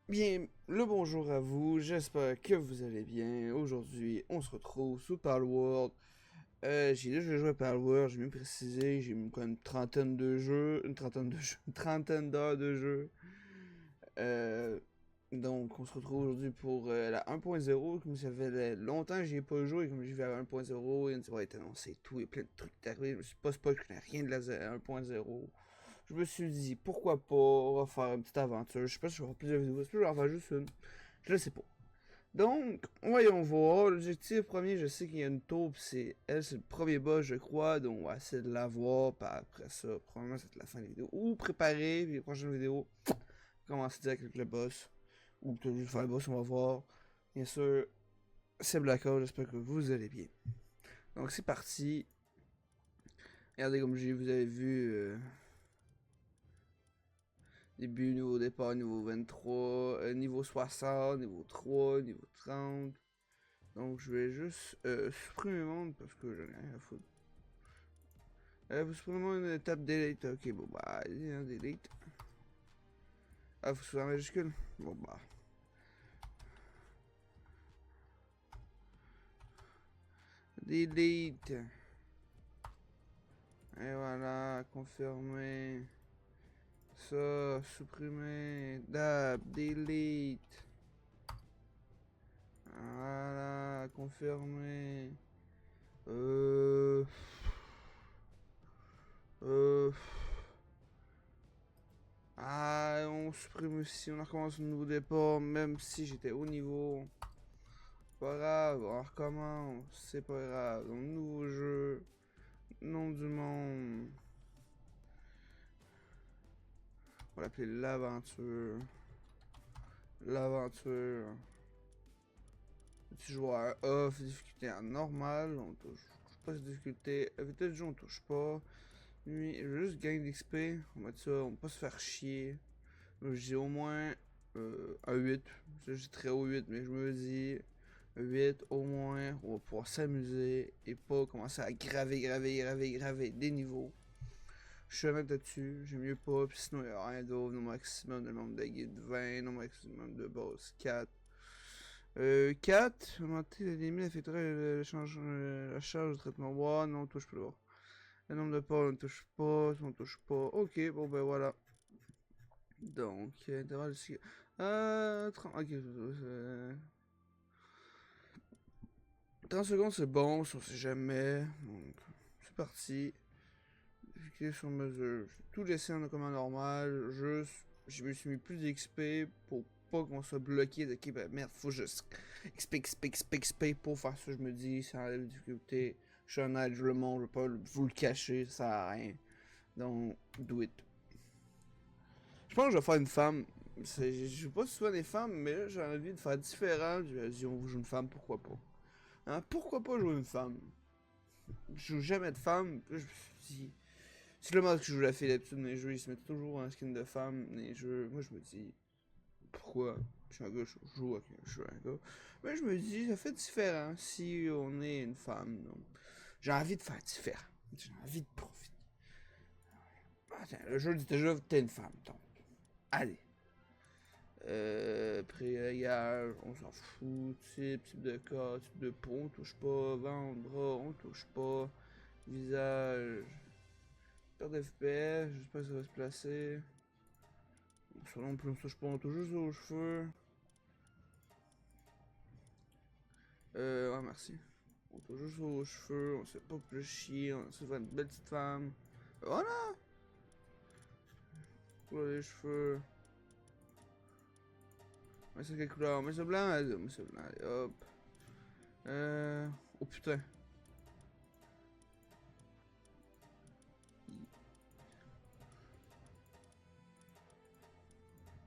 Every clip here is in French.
Bien, le bonjour à vous, j'espère que vous allez bien. Aujourd'hui, on se retrouve sous Palworld. J'ai déjà joué à Palworld, j'ai mieux précisé, j'ai mis quoi, une trentaine de jeux, une trentaine d'heures de jeu. Euh, donc, on se retrouve aujourd'hui pour la 1.0, comme ça fait longtemps que j'y ai pas joué, comme j'y vais à 1.0, il va être annoncé tout, il y a plein de trucs arrivés, je me suis pas spoil, je connais rien de la 1.0. Je me suis dit, pourquoi pas, on va faire une petite aventure. Je sais pas si je vais faire plusieurs vidéos, si je vais en faire juste une. Je le sais pas. Donc, voyons voir. L'objectif premier, je sais qu'il y a une taupe, c'est elle, c'est le premier boss, je crois. Donc, on va essayer de l'avoir. Puis après ça, probablement, c'est la fin de la vidéo. Ou préparer, puis les prochaines vidéos, commencer direct avec le boss. Ou peut-être juste faire le boss, on va voir. Bien sûr, c'est Blackout, j'espère que vous allez bien. Donc, c'est parti. Regardez comme vous avez vu. Début, niveau départ, niveau 23, niveau 60, niveau 3, niveau 30. Donc je vais juste supprimer monde parce que j'en ai rien à foutre. Vous supprimez une étape delete. Ok, bon bah, allez, hein, delete. Ah, faut que ce soit en majuscule. Bon bah. Delete. Et voilà, confirmer. Ça, supprimer. Dab, delete. Voilà, confirmer. Euh. Euh. Ah, on supprime aussi, on recommence un nouveau départ, même si j'étais au niveau. Pas grave, on recommence, c'est pas grave. Donc, nouveau jeu, nom du monde. On va l'appeler l'aventure. L'aventure. Petit joueur off, difficulté en normal, on touche pas cette difficulté. Vitesse de jeu, on touche pas. Lui, juste gain d'XP, on va mettre ça, on va pas se faire chier. J'ai au moins un 8. J'ai très haut 8, mais je me dis 8 au moins, on va pouvoir s'amuser et pas commencer à graver des niveaux. Je suis honnête là-dessus, j'aime mieux pas, puis sinon il y a rien d'autre, non maximum de nombre de guides 20, non maximum de boss 4. 4, augmenter les limites affecterait la charge de traitement. Ouais, non, on touche pas. Le nombre de pas, on touche pas, on touche pas. Ok, bon ben voilà. Donc, intervalle ici. 30, ok, 30 secondes c'est bon, si on sait jamais. Donc, c'est parti. Cliquer sur mesure. J'ai tout laissé en commande normal. Juste, je me suis mis plus d'XP pour pas qu'on soit bloqué. Ok, ben merde, faut juste XP pour faire ça. Je me dis, ça enlève la difficulté. Je suis honnête, je le montre, je vais pas vous le cacher, ça sert à rien. Donc, do it. Je pense que je vais faire une femme. Je joue pas souvent des femmes, mais là j'ai envie de faire différent. Je me dis, on joue une femme, pourquoi pas? Hein, pourquoi pas jouer une femme? Je joue jamais de femme. Je me suis dit. C'est le mode que je joue la fille d'habitude dans les jeux, ils se mettent toujours un skin de femme dans les jeux. Moi je me dis, pourquoi? Je suis un gars, je joue avec je suis un gars. Mais je me dis, ça fait différent si on est une femme. Donc, j'ai envie de faire différent. J'ai envie de profiter. Attends, le jeu dit déjà, t'es une femme, donc. Allez. Pré-égard, on s'en fout. Type de corps, type de peau, on touche pas. Ventre, bras, on touche pas. Visage. Perte d'FPS, j'espère que ça va se placer. Ça non plus, on touche pas, on touche juste aux cheveux. Ouais, merci. On touche juste aux cheveux, on sait pas plus chier, on se fait une belle petite femme. Voilà! Couleur des cheveux. Mais c'est quelle couleur? Mais c'est blanc, allez, mais c'est blanc, allez, hop. Oh putain.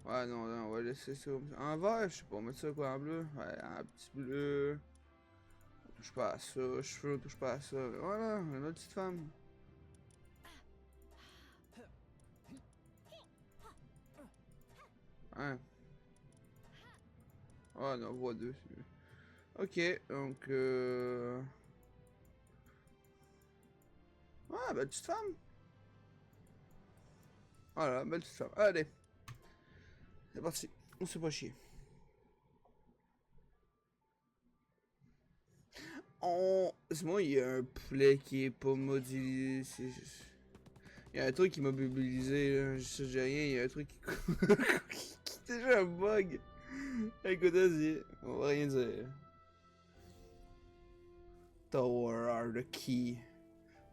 Ouais, non, non, on va laisser ça comme ça. En vert, je sais pas, on met ça quoi en bleu? Ouais, un petit bleu. On touche pas à ça, cheveux, on touche pas à ça. Voilà, une autre petite femme. Hein? Ah non, voix 2. Ok, donc ah, belle petite femme. Voilà, belle petite femme. Allez, c'est parti. On se fait pas chier. C'est moi, il y a un poulet qui est pas modélisé. Il y a un truc qui m'a mobilisé, là. Je sais rien, il y a un truc qui. qui est déjà un bug. Écoute, vas-y, on va rien dire. Tower are the key.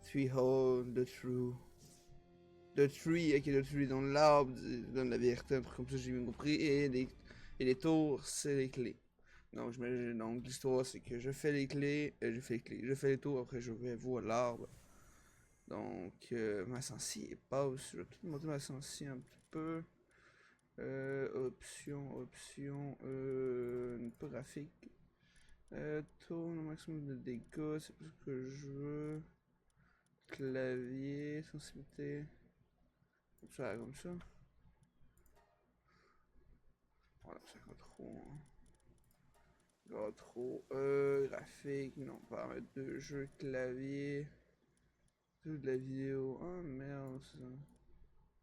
Three hold the true. The tree, ok, the tree, dans l'arbre donne la vérité, un truc comme ça, j'ai bien compris. Et les tours, c'est les clés. Donc, donc l'histoire, c'est que je fais les clés, je fais les tours, après je vais voir l'arbre. Donc, ma sensi passe. Je vais peut-être monter ma sensi un petit peu. Option, pas graphique. Tourne au maximum de dégâts, c'est plus ce que je veux. Clavier, sensibilité. Comme ça. Voilà, ça va trop. Hein. Va trop. Graphique, non, pas mettre de jeu, clavier. Tout de la vidéo. Ah merde, ça.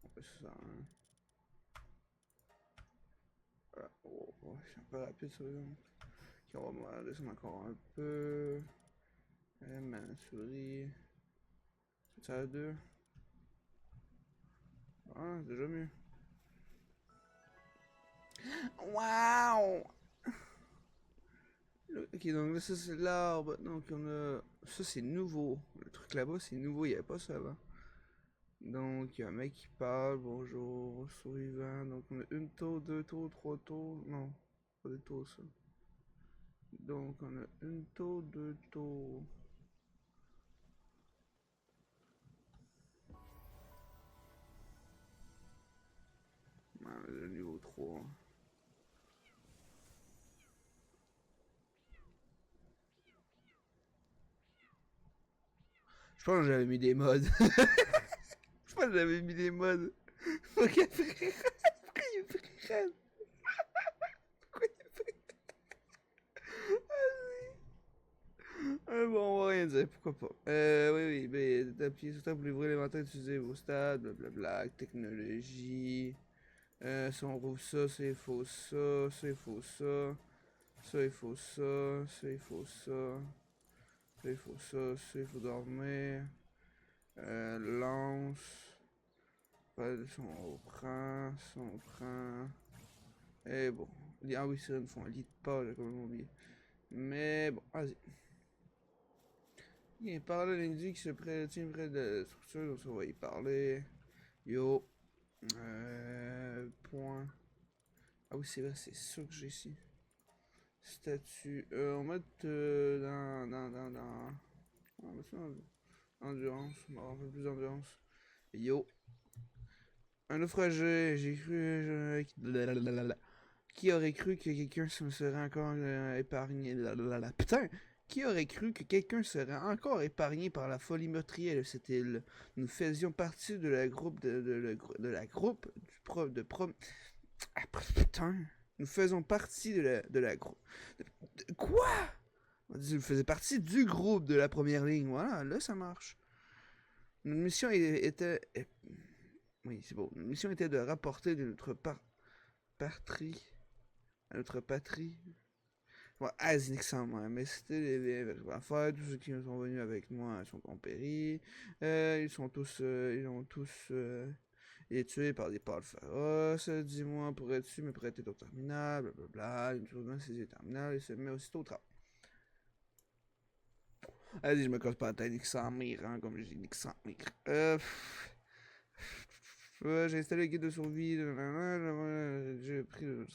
On peut ça. Hein. Voilà. Oh, je suis un peu rapide sur les autres. Ok, on va descendre encore un peu. Ma souris. C'est ça à deux. Ah, c'est déjà mieux. Waouh! Ok, donc là, ça c'est l'arbre. Donc on a. Ça c'est nouveau. Le truc là-bas c'est nouveau, il n'y avait pas ça avant. Donc il y a un mec qui parle. Bonjour, survivant. Donc on a une tour, deux tours, trois tours. Non, pas des tours ça. Donc on a une tour, deux tours. Ah, le niveau 3. Je pense que j'avais mis des mods. Je pense que j'avais mis des mods. Pourquoi il fait Pourquoi il fait rire? Pourquoi il fait bon, on va rien dire, pourquoi pas. Oui, mais appuyez sur ça pour ouvrir l'inventaire, utiliser vos stats, blablabla, technologie. Si on rouvre ça, ça il faut ça, ça il faut ça, ça il faut ça, ça il faut ça, ça il faut ça, ça il faut dormir. Lance. Pas de son, on prend, ça on prend. Et bon. Ah oui, c'est une font un lit de pas, j'ai complètement oublié. Mais bon, vas-y. Il parle à l'individu qui se tient près de la structure, donc on va y parler. Yo. Point. Ah oui, c'est vrai, c'est ça que j'ai ici. Statut. On va mettre on va mettre ça dans endurance. On va avoir un peu plus d'endurance. Yo. Un naufragé, j'ai cru. Qui aurait cru que quelqu'un se serait encore épargné. Putain! Qui aurait cru que quelqu'un serait encore épargné par la folie meurtrière de cette île? Nous faisions partie de la groupe de la groupe du prof de prom. Ah, putain! Nous faisons partie de la groupe. Quoi? Vous faisiez partie du groupe de la première ligne. Voilà, là ça marche. Notre mission était. Oui, c'est beau. Notre mission était de rapporter de notre patrie. À notre patrie. Ouais, Aznik sans moi, mais c'était les affaires. Tous ceux qui sont venus avec moi sont en péri. Ils ont tous été tués par des pâles féroces. Dis-moi, pourrais-tu me prêter ton terminal? Blablabla. Une chose saisit terminal et se met aussitôt au travail. Vas-y, je me casse pas la tête, Nick sans mire, hein, comme je dis, Nick sans mire. J'ai installé le guide de survie, j'ai pris le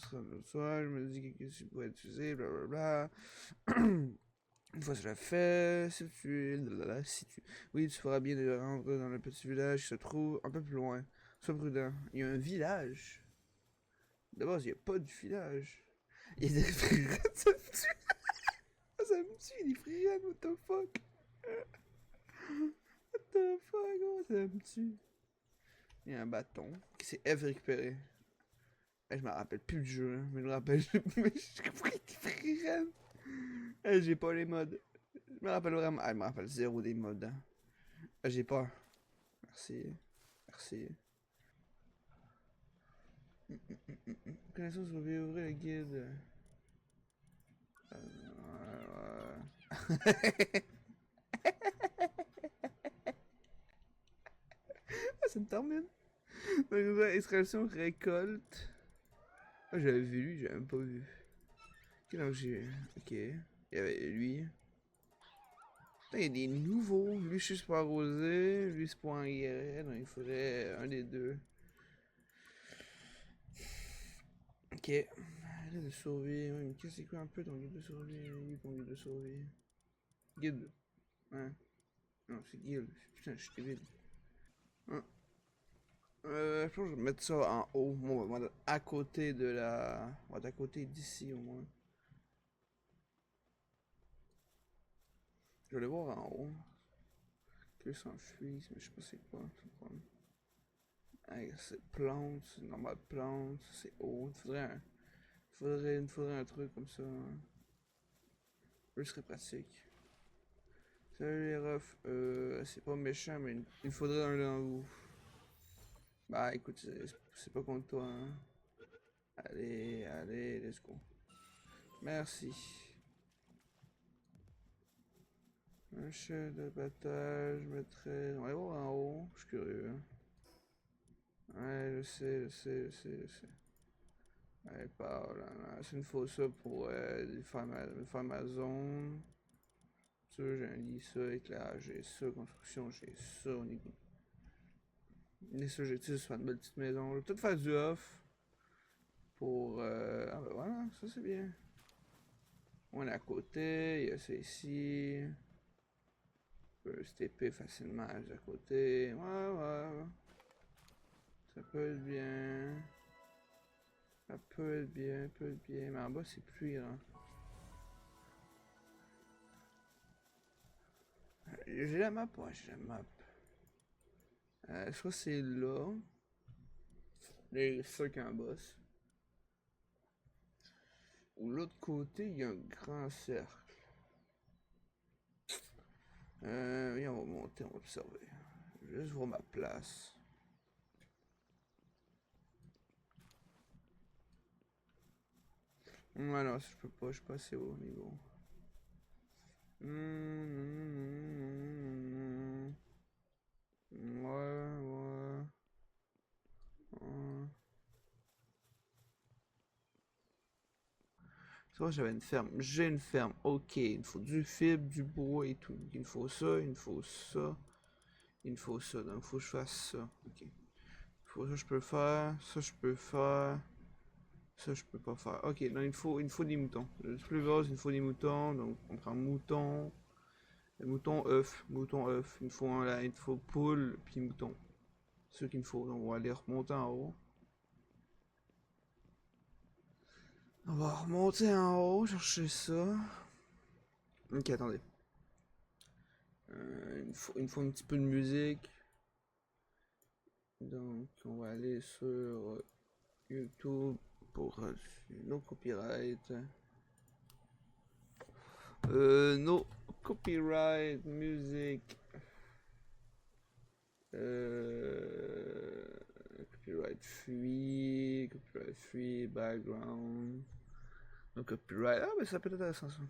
soir, je me dis que je pourrais utiliser, blablabla. Une fois cela fait, si tu, oui, tu feras bien de rendre dans le petit village qui se trouve un peu plus loin. Sois prudent. Il y a un village. D'abord, il n'y a pas de village. Il y a des frères, ça me tue. Ça me tue, les frères, what the fuck. What the fuck, oh, ça me tue. Il y a un bâton. C'est F récupéré. Je me rappelle plus du jeu, hein, mais je me rappelle. Mais je pourrais des frères. J'ai pas les modes. Je me rappelle vraiment. Ah, je me rappelle zéro des modes. Hein. J'ai pas. Merci. Merci. Connaissance, vous pouvez ouvrir le guide. Ça me termine. Donc, extraction, récolte. Ah, j'avais vu lui, j'avais même pas vu. Ok, donc j'ai. Ok. Il y avait lui. Putain, il y a des nouveaux. Lui, je suis pour arroser. Lui, c'est pour enguerrer. Donc, il faudrait un des deux. Ok. Arrête de survie. Ouais, mais qu'est-ce que c'est quoi un peu ton guide de survie? Oui, ton guide de survie. Guide. Hein? Non, c'est guide. Putain, je suis débile. Hein? Je pense que je vais mettre ça en haut. Moi, on va mettre à côté de la. On va être à côté d'ici au moins. Je vais aller voir en haut. Que s'enfuit, mais je sais pas c'est quoi. C'est plante, c'est normal plante, c'est haut. Il faudrait un truc comme ça. Ce serait pratique. Salut les refs, c'est pas méchant, mais il faudrait un dans vous. Bah écoute, c'est pas contre toi, hein. Allez, allez, let's go. Merci. Un chef de bataille, je mettrais. On va aller voir en haut, je suis curieux. Ouais, je sais. Ouais, pas là, c'est une fausse ça pour faire ma zone. Ça, j'ai un lit, ça, éclairage, j'ai ça, construction, j'ai ça, on est. Les objectifs, faire une belle petite maison. Je vais peut-être faire du off. Pour. Ah ben voilà, ça c'est bien. On est à côté, il y a ça ici. On peut se TP facilement à côté. Ouais. Ça peut être bien. Ça peut être bien. Mais en bas, c'est pluie, là. J'ai la map, ouais, j'ai la map. Soit c'est là. Là, il reste ça qu'un boss. Ou l'autre côté, il y a un grand cercle. Oui, on va monter, on va observer. Je vais juste voir ma place. Ouais, non, je peux pas, je suis pas assez haut au niveau. Ouais. C'est vrai, j'avais une ferme. J'ai une ferme. Ok, il me faut du fibre, du bois et tout. Il me faut ça, il me faut ça. Il me faut ça. Donc, il faut que je fasse ça. Ok. Il faut ça, je peux faire. Ça, je peux faire. Ça, je peux pas faire. Ok, donc il me faut des moutons. Le plus gros, il me faut des moutons. Donc, on prend mouton. Mouton, œuf. Mouton, œuf. Il me faut un là. Il me faut poule, puis mouton. C'est ce qu'il me faut. Donc, on va aller remonter en haut. On va remonter en haut, chercher ça. Ok, attendez. Il me faut un petit peu de musique. Donc, on va aller sur YouTube pour no copyright. No copyright music. Copyright free, background. No copyright. Ah, mais ça peut être intéressant ça.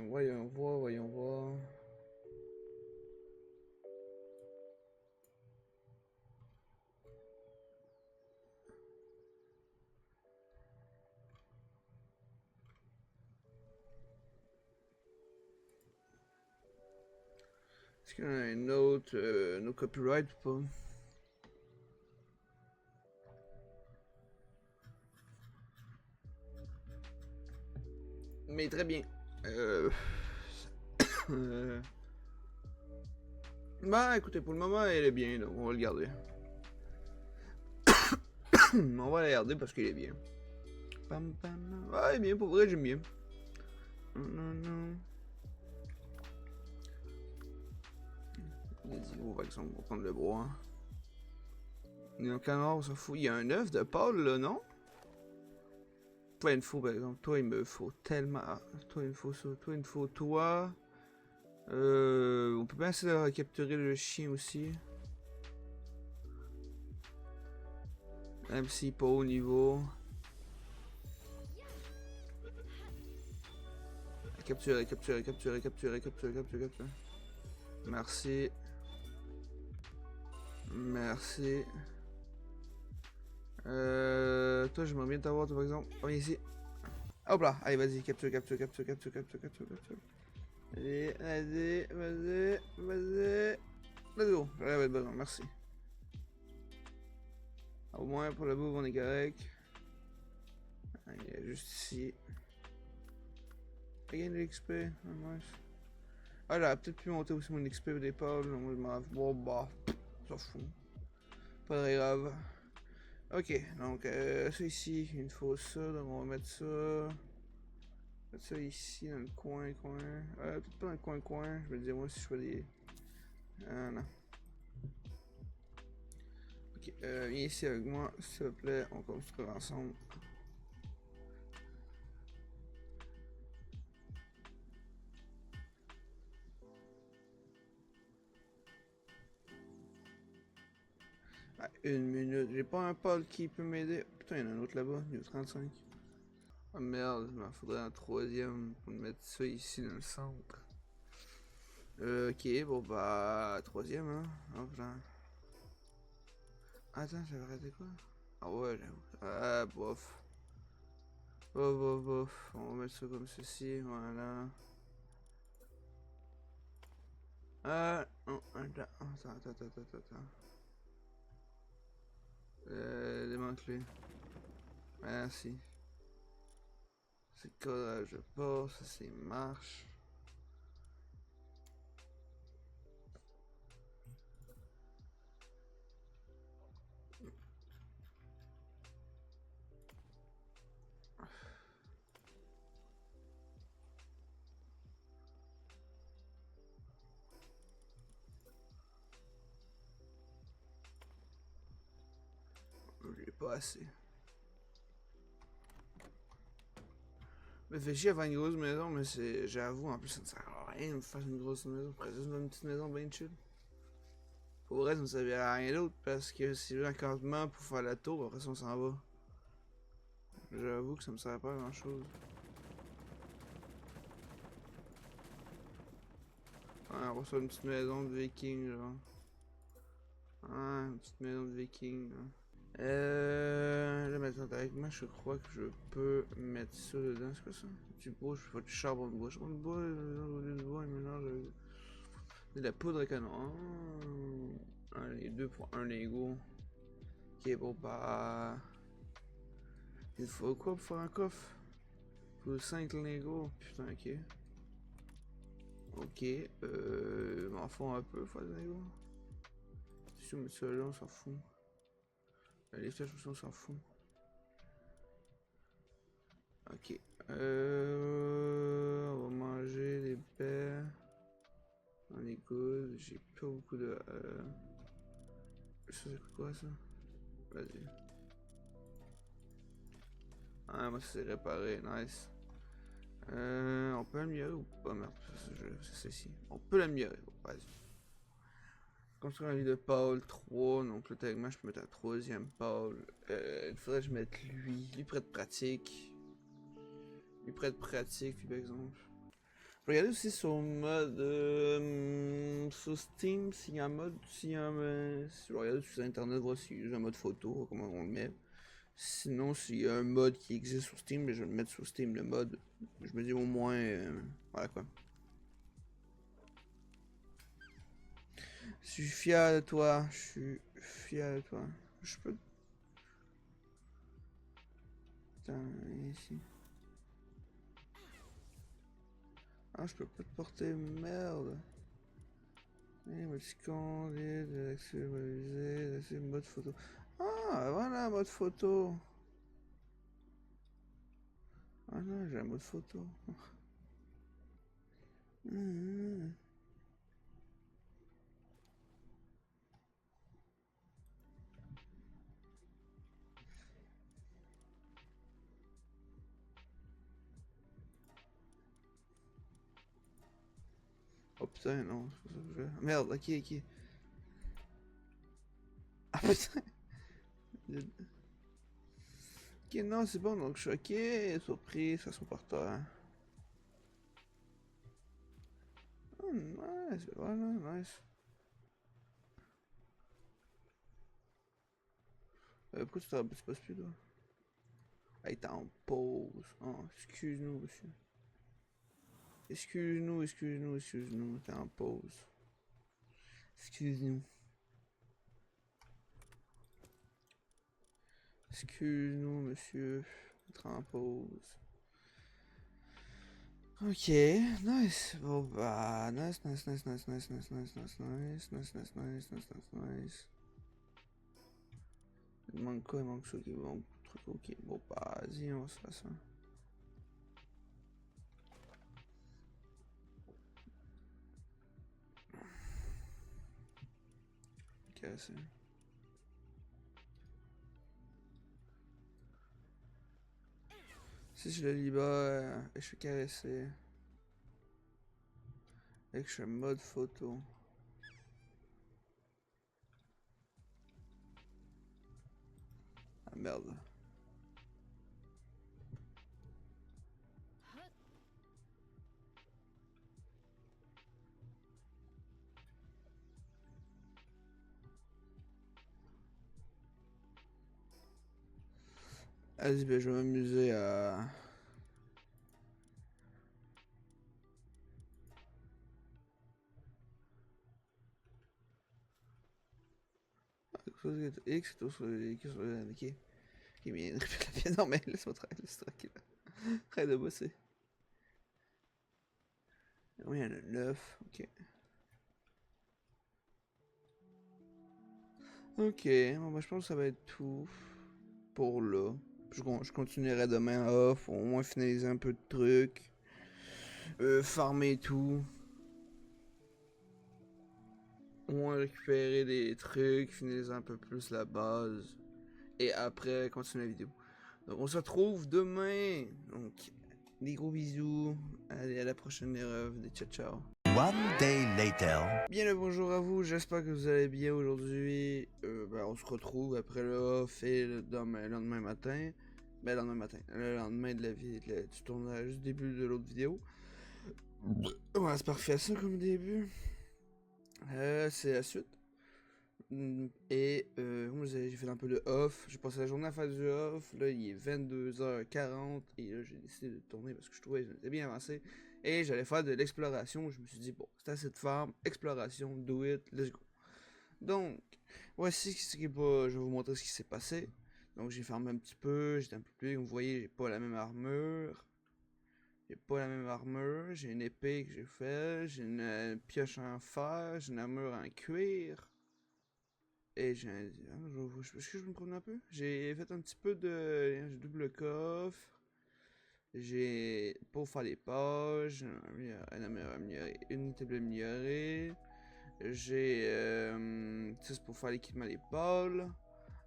Voyons voir. Est-ce qu'il y en a une autre, no copyright ou pas? Mais très bien. Bah écoutez, pour le moment elle est bien, donc on va le garder. On va la garder parce qu'il est bien. Pam pam. Ouais, il est bien, pour vrai, j'aime bien. Non. Let's go, par exemple, on va prendre le bois. Il y a un canard, on s'en fout. Il y a un œuf de Paul là, non? Toi, il me faut, par exemple. Toi, il me faut tellement. Ah, toi, il me faut ça. Toi, il me faut toi. On peut bien essayer de capturer le chien aussi. Même s'il n'est pas au niveau. Capturer, capturer, capturer, capturer, capturer, capturer, capturer. Merci. Merci. Toi, j'aimerais bien t'avoir, toi, par exemple. Oh, ici. Hop là. Allez, vas-y, capture, capture, capture, capture, capture, capture, capture. Allez, vas-y, vas-y, vas-y. Let's go. J'avais besoin, merci. Au moins, pour la bouffe, on est correct. Il est juste ici. Gain de l'XP. Nice. Ah, j'aurais peut-être pu monter aussi mon XP au départ. Là, moi, je m'en bon, bah, s'en fout. Pas très grave. Ok, donc ça ici, il me faut ça, donc on va mettre ça. Mettre ça ici dans le coin. Peut-être pas dans le coin. Je me disais, moi, si je fais des. Ah non. Ok, viens ici avec moi, s'il te plaît, on construit ensemble. Ah, une minute, j'ai pas un Paul qui peut m'aider. Putain, il y en a un autre là-bas, il est au 35. Ah merde, il m'en faudrait un troisième pour mettre ça ici dans le centre. Ok, bon bah, troisième, hein. Hop là. Attends, j'avais arrêté quoi? Ah ouais, j'avoue. Ah, bof. Bof, bof, bof. On va mettre ça comme ceci, voilà. Non, attends. Démanteler. Merci. C'est collage de porc, ça c'est marche. J'ai pas assez. Me fait chier à faire une grosse maison, mais c'est. J'avoue, en plus, ça ne sert à rien de me faire une grosse maison. Je pourrais juste faire une petite maison bien chill. Pour vrai, ça ne servirait à rien d'autre parce que c'est juste un campement pour faire la tour, après ça on s'en va. J'avoue que ça me sert pas à grand chose. Ouais, on va faire une petite maison de viking, genre. Ouais, une petite maison de viking, là. Là maintenant avec moi, je crois que je peux mettre ça dedans, c'est quoi ça? Du bois, je fais du charbon de bois. Charbon de bois, du bois, il mélange avec de la poudre à canon. Les deux pour un Lego. Ok, bon bah. Il faut quoi pour faire un coffre? Il faut 5 Lego. Putain, ok. Ok, m'en faut un peu, faire des Lego. Si on met ça là, on s'en fout. Les flèches aussi, on s'en fout. Ok. On va manger des baies. On est good. J'ai pas beaucoup de. Ça, c'est quoi ça? Vas-y. Ah, moi, c'est réparé. Nice. On peut l'améliorer ou pas? Merde, c'est ceci. On peut l'améliorer. Bon, vas-y. Construire un lit de Paul 3. Donc là, théoriquement, je peux mettre un troisième Paul. Il faudrait que je mette lui. Lui près de pratique. Lui près de pratique, lui, par exemple. Je vais regarder aussi sur mode. Sur Steam, s'il y a un mode. S'il y a un. Si je regarde sur internet, voir s'il y a un mode photo, comment on le met. Sinon, s'il y a un mode qui existe sur Steam, mais je vais le mettre sur Steam, le mode. Je me dis au moins. Voilà quoi. Je suis fier de toi. Je suis fier de toi. Je peux. Putain, ici. Ah, je peux pas te porter. Merde. Émoticon, accès mode photo. Ah, voilà, mode photo. Ah non, j'ai un mode photo. Oh putain, non, c'est pas ça que je veux. Merde, ok. Ah putain. Ok, non, c'est bon, donc choqué, surprise, façon porteur. Oh, nice, voilà, nice. Pourquoi tu te passes plus, toi? Ah, il était en pause. Oh, excuse-nous, monsieur. Excuse-nous, t'es en pause. Excuse-nous. Excuse-nous, monsieur. Être en pause. Ok, nice. Bon bah, nice. Il manque quoi? Il manque ça, il manque truc. Ok, bon bah, vas-y, on va se faire ça. Cassé. Si je le libère et je suis caressé. Et que je suis en mode photo. Ah merde. Vas-y, ben je vais m'amuser à... X, tout sur les... Ok. Ok, mais répète la pièce. Non, mais laisse-moi tranquille. Arrête de bosser. Oui, il y en a 9. Ok. Ok, bon, bah, je pense que ça va être tout pour là. Je continuerai demain off, au moins finaliser un peu de trucs. Farmer tout. Au moins récupérer des trucs, finaliser un peu plus la base. Et après, continuer la vidéo. Donc on se retrouve demain. Donc, des gros bisous. Allez, à la prochaine épreuve. Des ciao ciao. One day later. Bien le bonjour à vous, j'espère que vous allez bien aujourd'hui. On se retrouve après le off et le lendemain matin. Ben, le lendemain matin. Le lendemain de du tournage, du début de l'autre vidéo. Ouais, c'est parfait ça comme début. C'est la suite. Comme j'ai fait un peu de off. J'ai passé la journée à faire du off. Là, il est 22h40. Et là, j'ai décidé de tourner parce que je trouvais que j'étais bien avancé. Et j'allais faire de l'exploration. Je me suis dit, bon, c'est assez de farm. Exploration, do it, let's go. Donc, voici ce qui est pas. Je vais vous montrer ce qui s'est passé. Donc, j'ai farmé un petit peu. J'étais un peu plus. Comme vous voyez, j'ai pas la même armure. J'ai une épée que j'ai fait. J'ai une pioche en fer. J'ai une armure en cuir. Et j'ai un... Est-ce que je me promène un peu? J'ai fait un petit peu de... J'ai double coffre. J'ai... Pour faire les pages, une table améliorée. J'ai... Ça c'est pour faire l'équipement des pôles.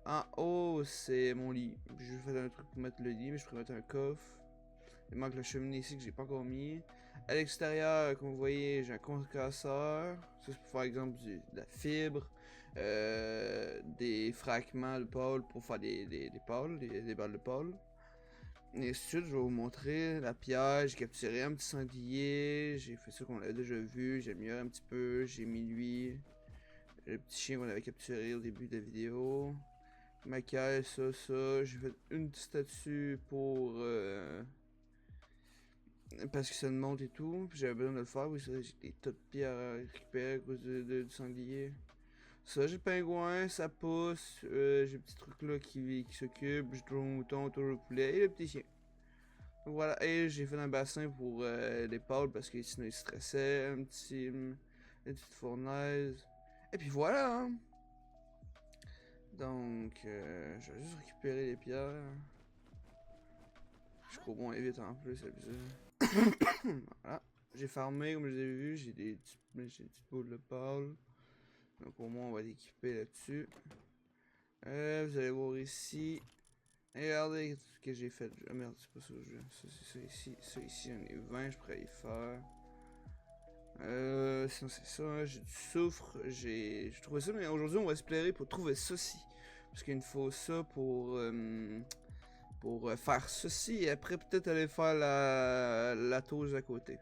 En haut, c'est mon lit. Je vais faire un truc pour mettre le lit, mais je pourrais mettre un coffre. Il manque la cheminée ici que j'ai pas encore mis. À l'extérieur, comme vous voyez, j'ai un concasseur. Ça, c'est pour faire exemple de la fibre. Des fragments de pôle pour faire des pôles, des balles de pôle. Et ensuite, je vais vous montrer la pierre. J'ai capturé un petit sanglier. J'ai fait ça qu'on avait déjà vu. J'ai amélioré un petit peu. J'ai mis lui. Le petit chien qu'on avait capturé au début de la vidéo. Maquillage, ça. J'ai fait une statue pour... parce que ça me monte et tout, puis j'avais besoin de le faire, oui, j'ai des tas de pierres à récupérer à cause du sanglier. Ça, j'ai le pingouin, ça pousse, j'ai le petit truc là qui s'occupe, j'ai toujours le mouton, toujours le poulet et le petit chien. Donc voilà, et j'ai fait un bassin pour les pâles parce que sinon ils stressaient, une petite fournaise. Et puis voilà, hein. Donc, je vais juste récupérer les pierres. Je cours moins vite en plus, abusé. Voilà. J'ai farmé, comme je vous avez vu, j'ai des petites boules de pâle. Donc au moins on va l'équiper là-dessus. Vous allez voir ici. Et regardez ce que j'ai fait. Ah merde, c'est pas ça que je veux. Ça, c'est ça ici. Ça ici, j'en ai 20, je pourrais y faire. Sinon c'est ça, j'ai du soufre, j'ai trouvé ça, mais aujourd'hui on va espérer pour trouver ça aussi. Parce qu'il me faut ça pour faire ceci et après peut-être aller faire la tour à côté.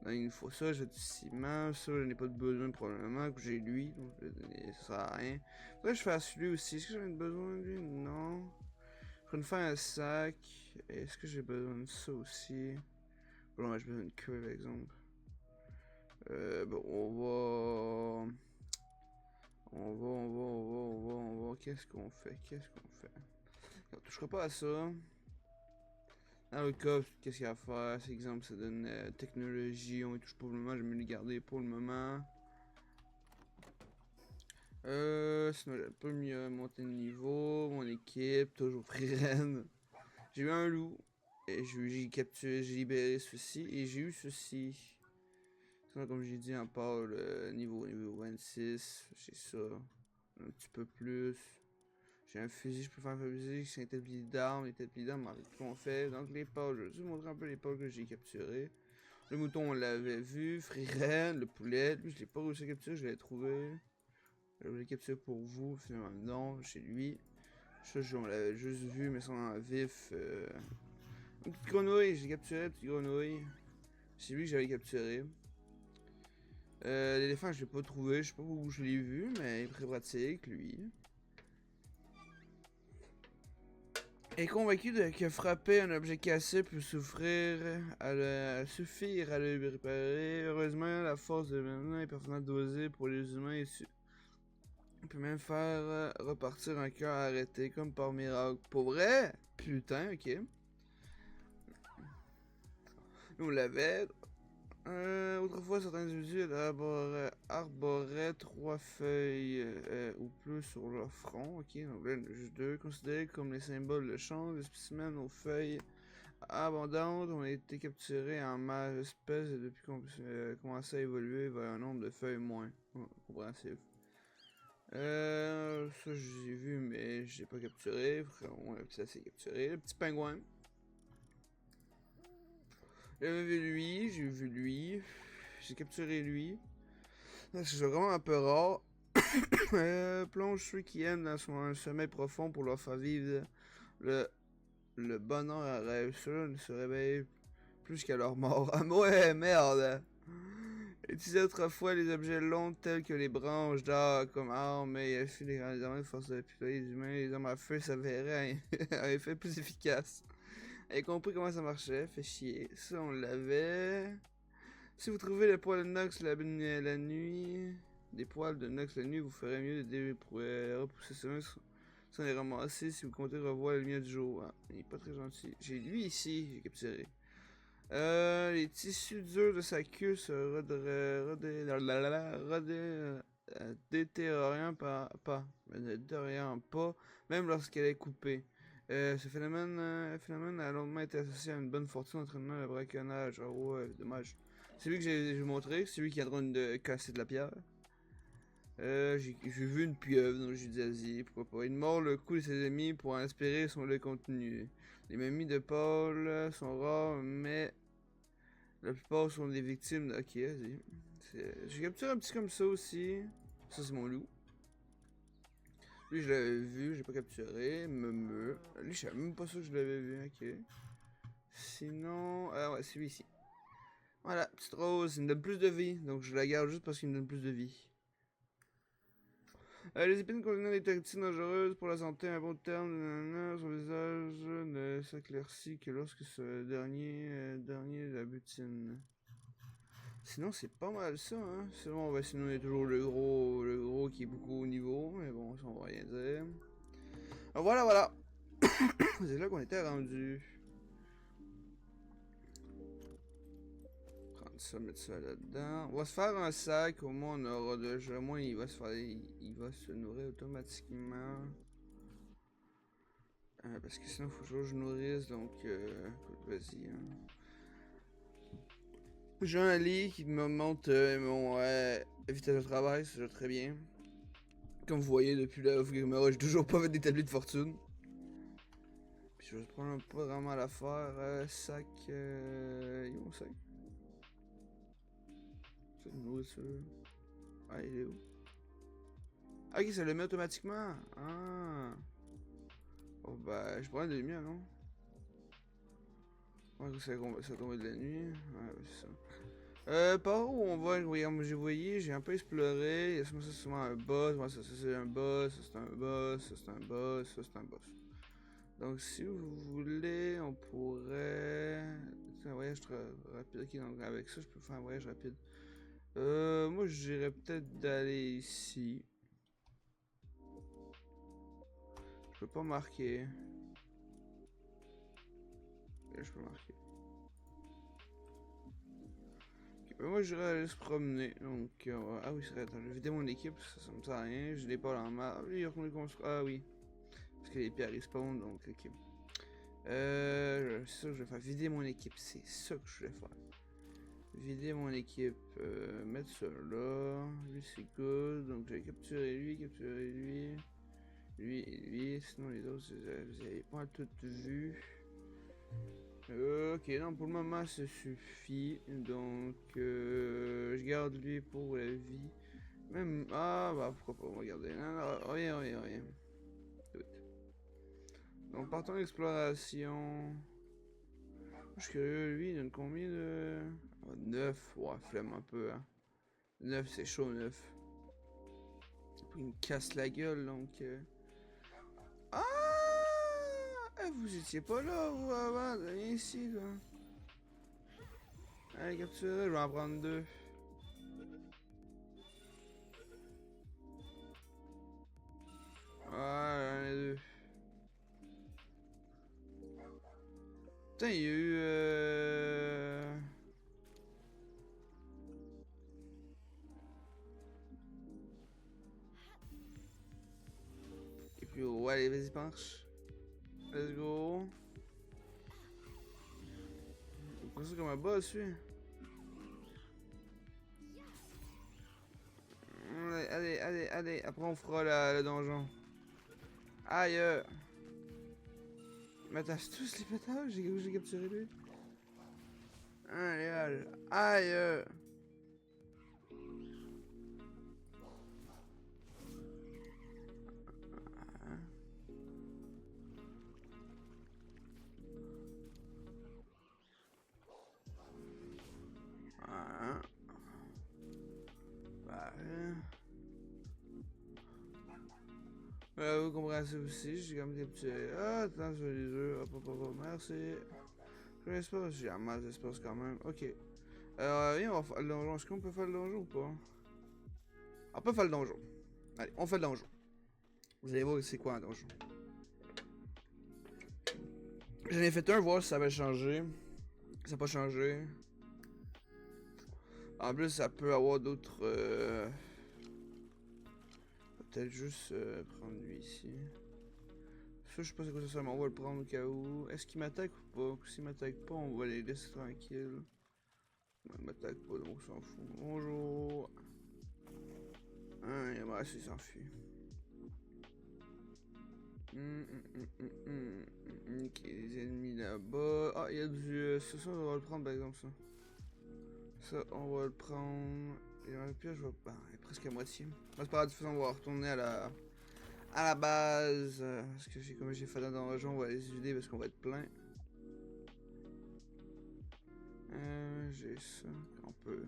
Donc, il faut ça, j'ai du ciment, ça je n'ai pas de besoin probablement, que j'ai lui, donc je vais donner, ça sert à rien. Faudrait que je fasse lui aussi, est-ce que j'en ai besoin de lui? Non. Je vais me faire un sac, est-ce que j'ai besoin de ça aussi? Bon, j'ai besoin d'une queue par exemple. Bon, on va, qu'est-ce qu'on fait? On touchera pas à ça. Dans le cas, qu'est-ce qu'il y a à faire? Cet exemple, ça donne technologie, on y touche pas pour le moment, je vais me les garder pour le moment. Sinon j'ai pas mieux monter de niveau, mon équipe, toujours Freeren. J'ai eu un loup, et j'ai capturé, j'ai libéré ceci, et j'ai eu ceci. Sinon, comme j'ai dit, en part le niveau 26, j'ai ça, un petit peu plus. J'ai un fusil, je peux faire un fusil, c'est un établi d'armes, avec tout qu'on fait. Donc les pôles, je vais vous montrer un peu les pôles que j'ai capturés. Le mouton, on l'avait vu, Freeren, le poulet, lui je l'ai pas réussi à capturer, je l'ai trouvé. Je l'ai capturé pour vous, finalement non, chez lui. Ça, on l'avait juste vu, mais sans vif. Une petite grenouille, j'ai capturé, une petite grenouille. C'est lui que j'avais capturé. L'éléphant, je l'ai pas trouvé, je sais pas où je l'ai vu, mais il est très pratique, lui. Est convaincu que frapper un objet cassé peut suffire à le réparer. Heureusement, la force de maintenant est parfaitement dosée pour les humains. On peut même faire repartir un cœur arrêté comme par miracle. Pour vrai? Putain, ok. Nous on l'avait. Autrefois, certains individus arboraient 3 feuilles ou plus sur leur front. Ok, donc là, il y en a juste 2. Considérés comme les symboles de chance, les spécimens aux feuilles abondantes ont été capturés en masse espèces et depuis qu'on commençait à évoluer vers un nombre de feuilles moins compréhensif. Ça, je l'ai vu, mais je l'ai pas capturé. On l'a assez capturé. Le petit pingouin. J'avais vu lui, j'ai vu lui, j'ai capturé lui. C'est vraiment un peu rare. Plonge ceux qui aiment dans un sommeil profond pour leur faire vivre le bonheur à rêve. Ceux-là ne se réveillent plus qu'à leur mort. Ah ouais, merde! Utiliser autrefois les objets longs tels que les branches d'arbres comme armes, mais il a fait les grands armes force de déployer les humains, les armes à feu s'avéraient un effet plus efficace. Avez compris comment ça marchait, fait chier. Ça, on l'avait. Si vous trouvez les poils de Nox la nuit, des poils de Nox la nuit, vous ferez mieux de repousser ça sans les ramasser si vous comptez revoir la lumière du jour. Ah, il est pas très gentil. J'ai lui ici, j'ai capturé. Les tissus durs de sa queue se détériorant pas, même lorsqu'elle est coupée. Ce phénomène a longtemps été associé à une bonne fortune entraînant le braconnage. Ah ouais, dommage. C'est lui que j'ai montré, c'est lui qui est en train de casser de la pierre. J'ai vu une pieuvre, donc j'ai dit vas-y, pourquoi pas. Il mord le cou de ses ennemis pour inspirer son lait contenu. Les mamies de Paul sont rares, mais la plupart sont des victimes de... Ok, vas-y. J'ai capturé un petit comme ça aussi. Ça, c'est mon loup. Lui, je l'avais vu, j'ai pas capturé. Lui, je savais même pas ça que je l'avais vu, ok. Sinon... Ah ouais, c'est lui ici. Voilà, petite rose, il me donne plus de vie. Donc je la garde juste parce qu'il me donne plus de vie. Les épines contenant des toxines dangereuses pour la santé, un bon terme, son visage ne s'éclaircit que lorsque ce dernier la butine. Sinon, c'est pas mal ça, hein. C'est bon, bah, sinon, il y a toujours le gros qui est beaucoup au niveau, mais bon, ça on va rien dire. Alors, voilà. C'est là qu'on était rendu. Prendre ça, mettre ça là-dedans. On va se faire un sac, au moins on aura déjà. Au moins, il va se nourrir automatiquement. Parce que sinon, il faut toujours que je nourrisse, donc, vas-y, hein. J'ai un lit qui me montre mon vitesse de travail, c'est déjà très bien. Comme vous voyez, depuis la Ouvre j'ai toujours pas fait d'établi de fortune. Puis je vais prendre pas vraiment l'affaire. Sac. Il est où mon sac? Sac de nourriture. Ah, il est où? Ah, ok, ça le met automatiquement. Ah. Oh bah, je prends la lumière, non? Ouais, ça tombe de la nuit. Ouais, c'est ça. Par où on va? Regarde, j'ai voyé, j'ai un peu exploré. Ça, c'est souvent un boss. Ouais, ça, c'est un boss. Ça, c'est un boss. Ça, c'est un boss. Ça, c'est un boss. Donc, si vous voulez, on pourrait. C'est un voyage rapide. Ok, donc avec ça, je peux faire un voyage rapide. Moi, je dirais peut-être d'aller ici. Je peux pas marquer. Et je peux marquer. Ok, ben moi, je dirais aller se promener. Donc, ah oui, c'est vrai. Attends, je vais vider mon équipe. Ça me sert à rien. Je l'ai pas dans la main. Ah oui. Parce que les pierres respawn, donc, ok. C'est ça que je vais faire. Vider mon équipe. C'est ça que je vais faire. Vider mon équipe. Mettre ça là. Lui, c'est good. Donc, je vais capturer lui, lui et lui. Sinon, les autres, vous avez pas tout vu. Ok, non, pour le moment, ça suffit. Donc, je garde lui pour la vie. Même. Ah, bah, pourquoi pas, on va garder. Non, non, rien. Donc, partons d'exploration. Je suis curieux, lui, il donne combien de. 9, ouais, flemme un peu, hein. 9, c'est chaud, 9. Il me casse la gueule, donc. Ah! Vous étiez pas là, vous, avant, viens ici, quoi. Allez, capturez, je vais en prendre 2. Ouais, un et 2. Putain, il y a eu. Et puis, ouais, allez, vas-y, penche. Let's go. Il prend ça comme un boss, lui. Allez. Après, on fera le donjon. Aïe! Mais t'as tous les pétards? J'ai capturé lui. Aïe! Vous comprenez ça aussi, j'ai comme des petits. Ah, attends, je vais les œufs. Hop, merci. Je l'espace, j'ai un mal d'espace quand même. Ok. Viens, on va faire le donjon. Est-ce qu'on peut faire le donjon ou pas? On peut faire le donjon. Allez, on fait le donjon. Vous allez voir c'est quoi un donjon. J'en ai fait un, voir si ça avait changé. Ça n'a pas changé. En plus, ça peut avoir d'autres. Peut-être juste prendre lui ici. Ça, je sais pas c'est quoi ça, mais on va le prendre au cas où. Est-ce qu'il m'attaque ou pas? S'il m'attaque pas, on va les laisser tranquilles. Il m'attaque pas, donc on s'en fout. Bonjour. Ah, il va rester, il s'enfuit. Ok, les ennemis là-bas. Ah, il y a du. Ça, on va le prendre par exemple, ça. Ça, on va le prendre. Et dans le pire, je vais. Bah, il est presque à moitié. C'est pas grave, de toute façon, on va retourner à la base. Parce que comme j'ai fait dans le donjon, on va les vider parce qu'on va être plein. J'ai ça. On peut.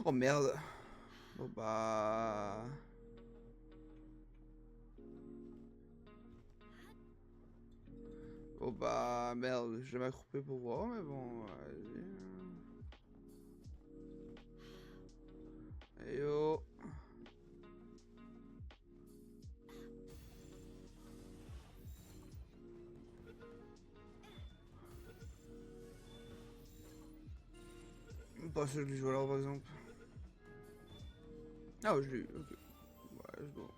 Oh merde! Bon bah. Oh bah merde, je vais m'accrouper pour voir, mais bon, vas-y. Hey yo! Pas sûr que je vais là par exemple. Ah, je l'ai eu, ok. Ouais, let's go.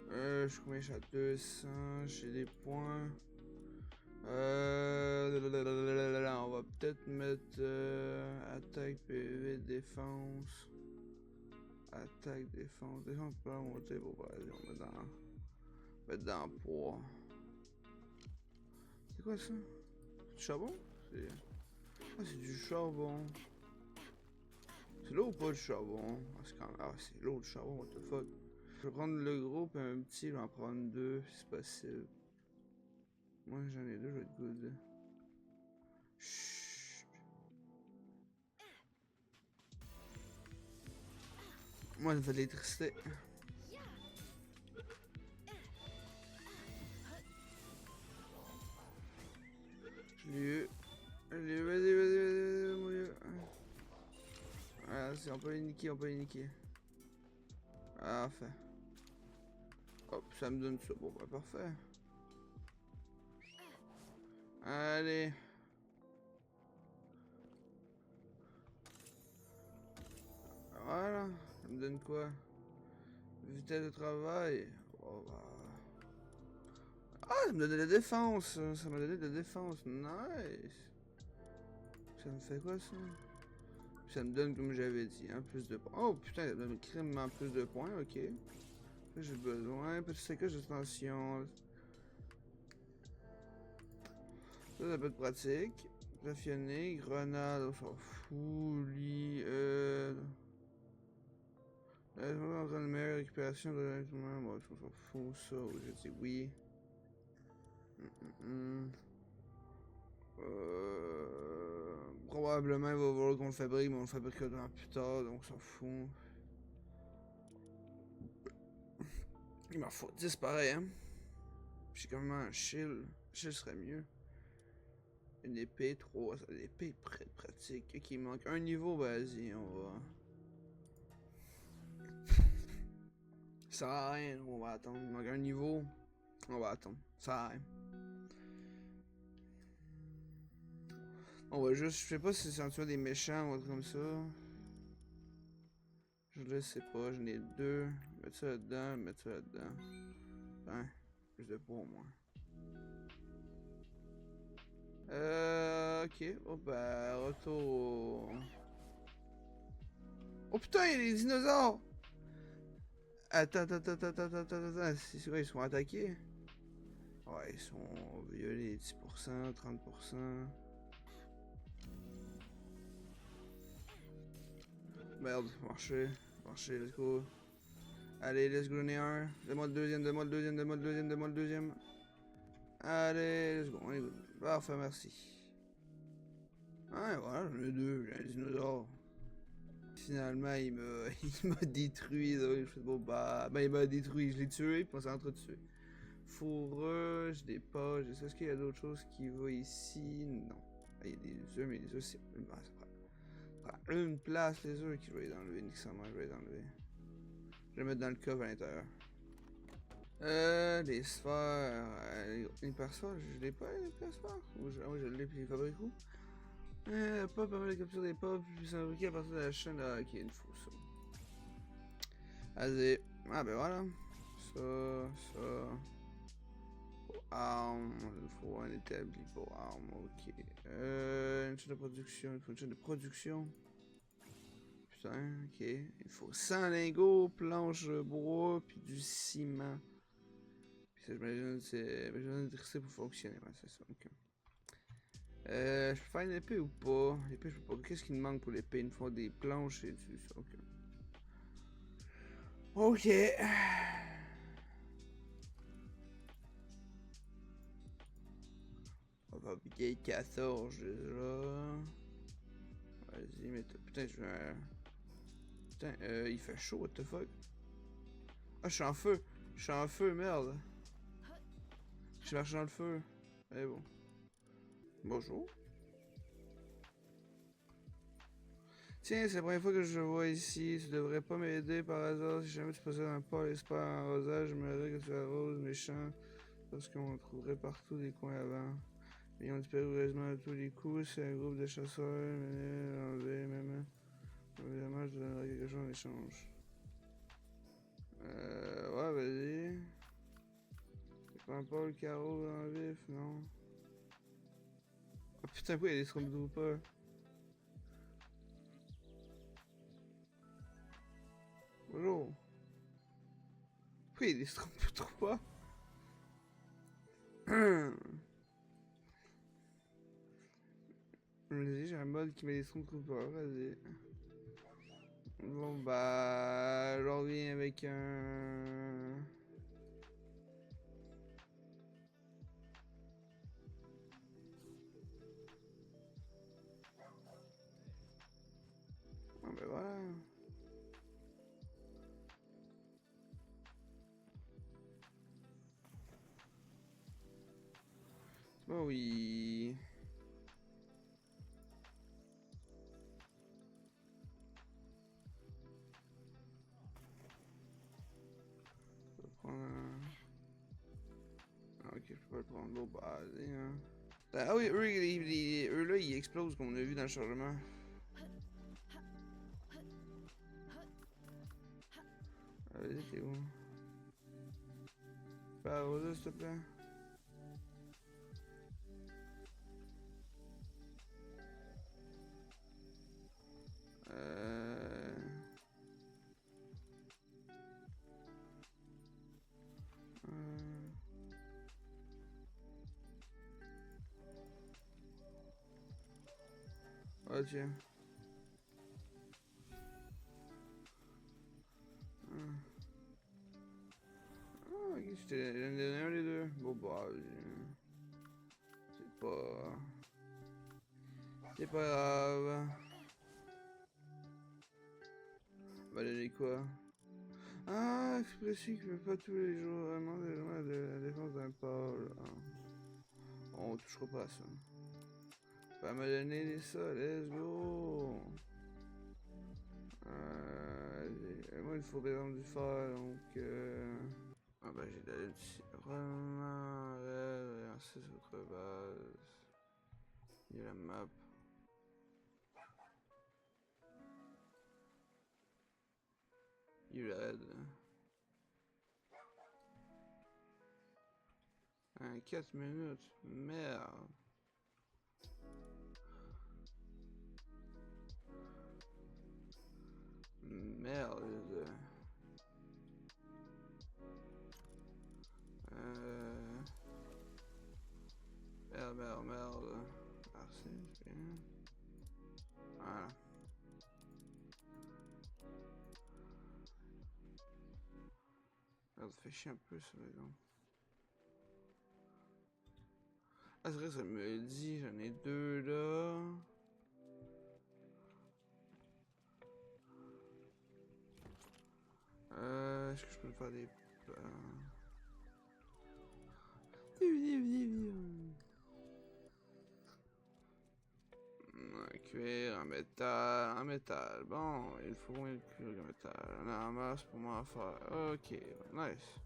Je suis combien? Je suis à 200, j'ai des points. On va peut-être mettre attaque, PV, défense. Attaque, défense. Défense, on peut pas monter. Bon, bah, vas-y, on met dans poids. C'est quoi ça? Du charbon? Ah, c'est du charbon. C'est l'eau ou pas du charbon? Ah, c'est quand même. Ah, c'est l'eau du charbon, what the fuck? Je vais prendre le gros puis un petit, je vais en prendre deux si c'est possible. Moi j'en ai deux, je vais être good. Chut. Moi il me fait de l'électricité. Je l'ai eu. Je l'ai eu, vas-y, mon dieu. Ah, si, on peut les niquer, on peut les niquer. Ah, fait. Hop, ça me donne ça. Bon, bah, parfait. Allez. Voilà. Ça me donne quoi? Vitesse de travail. Oh, bah. Ah, ça me donne de la défense. Ça m'a donné de la défense. Nice. Ça me fait quoi, ça? Ça me donne, comme j'avais dit, hein, plus de points. Oh, putain, ça me donne crime plus de points, ok. J'ai besoin. Petit saccage de tension. Ça peut être pratique. Raffiné, grenade, on s'en fout, lui, en train de meilleure récupération de l'entraînement, bon, on s'en fout, ça, je dis oui. Probablement, il va falloir qu'on le fabrique, mais on le fabriquera plus tard, donc on s'en fout. Il m'en faut 10 pareil, hein. J'ai quand même un shield. Shield serait mieux. Une épée, 3. L'épée est très pratique. Ok, il manque un niveau, vas-y, on va. Ça sert à rien, on va attendre. Il manque un niveau. On va attendre. Ça sert à rien. On va juste. Je sais pas si c'est en tuant des méchants ou un truc comme ça. Je le sais pas, j'en ai deux. Mettre ça là-dedans, mettre ça là-dedans. Hein, plus de poids au moins. Ok. Oh bah, retour. Oh putain, il y a des dinosaures! Attends. C'est quoi, ils sont attaqués? Ouais, ils sont violés 10%, 30%. Merde, marcher, let's go. Allez, let's go, j'en ai un. Donne-moi le deuxième, donne-moi le deuxième, donne-moi le deuxième, donne-moi le deuxième. Allez, let's go, on est good. Parfait, merci. Ah, voilà, j'en ai deux, j'ai un dinosaure. Finalement, il m'a détruit, là. Je fais bon, bah, il m'a détruit, je l'ai tué, puis on s'est entre-tué. Fourreux, je l'ai pas, est-ce qu'il y a d'autres choses qui vont ici? Non. Il y a des œufs, mais les œufs, c'est. Bah, ça prend une place, les œufs, qui je vais les enlever, nécessairement, je vais les enlever. Je vais les mettre dans le coffre à l'intérieur. Les sphères. Les hypersphères, je l'ai pas, les hypersphères? Ah oui, je l'ai, puis les fabrique où? Pas mal de capture des pop, puis fabriqué à partir de la chaîne. Ah, ok, il faut ça. Vas-y. Ah, ben voilà. Ça. Armes, il faut un établi pour armes, ok. Une chaîne de production, il faut une chaîne de production. Putain, ok. Il faut 100 lingots, planches, bois, puis du ciment. Puis ça, j'imagine, c'est besoin d'électricité pour fonctionner, ouais, c'est ça, ok. Je peux faire une épée ou pas? L'épée, je peux pas. Qu'est-ce qu'il me manque pour l'épée? Il me faut des planches et du... Ok. Ok. On va piquer 14 déjà. Vas-y, mais putain, je vais... Putain, il fait chaud, what the fuck? Ah, je suis en feu! Je suis en feu, merde! Je marche dans le feu. Eh bon. Bonjour. Tiens, c'est la première fois que je vois ici. Tu devrais pas m'aider par hasard. Si jamais tu possèdes un pôle espoir en rosage, je me dirais que tu arroses mes champs. Parce qu'on trouverait partout des coins avant. Ils ont disparu heureusement à tous les coups. C'est un groupe de chasseurs. Enlevé, même. Évidemment, je te donnerai quelque chose en échange. Ouais, vas-y. Je prends pas le carreau dans le vif, non? Oh putain, pourquoi il y a des Stormtroopers? Bonjour. Pourquoi il y a des Stormtroopers? Vas-y, j'ai un mode qui met des Stormtroopers, vas-y. Bon bah, je reviens avec un... Ah ben voilà. Oh oui. Je vais prendre un... Ah, ok, je peux pas le prendre. Bon bah, allez, hein. Ah oui, eux là, ils explosent comme on a vu dans le chargement. Vas-y, t'es où? Par là, s'il te plaît. Euh... euh, Ah tiens. Ah, ok, j'en ai donné un des deux. Bon bah, c'est pas... C'est pas grave. Bah donner quoi? Ah, c'est précis que pas tous les jours, vraiment, de la défense d'un pôle. On touchera pas à ça. Va me donner ça, let's go! Moi, il faut par du fer, donc... Ah bah j'ai d'aller ici. Vraiment, c'est votre base. Il y a la map. Il aide. Un 4 minutes. Merde. Merde. Merde. Merci, c'est bien. Voilà. Merde, ça fait chier un peu ça, par exemple. Ah, c'est vrai, ça me le dit, j'en ai deux là. Est-ce que je peux faire des... Un cuir, un métal. Bon, il faut un cuir, un métal. Un masse pour moi à faire. Ok, nice.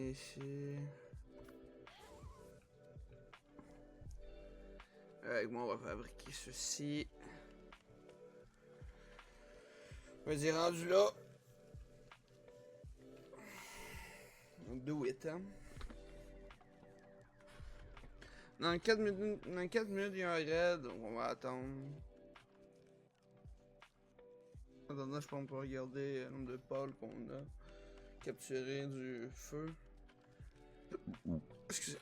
Ici. Avec moi, on va fabriquer ceci. Vas-y, rendu là. Do it, hein. Dans 4 minutes, il y a un raid, donc on va attendre. En attendant, je pense qu'on peut regarder le nombre de pôles qu'on a capturé du feu. Excusez.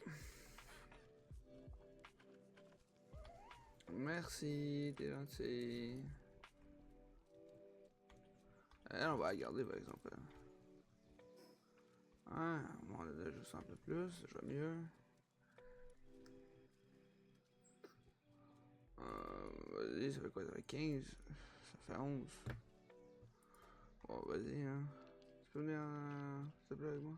Merci, t'es gentil. On va regarder par exemple. Ah, on en a juste un peu plus, je vois mieux. Vas-y, ça fait quoi? Ça fait 15? Ça fait 11. Bon, vas-y, hein. Tu peux venir, s'il te plaît, avec moi?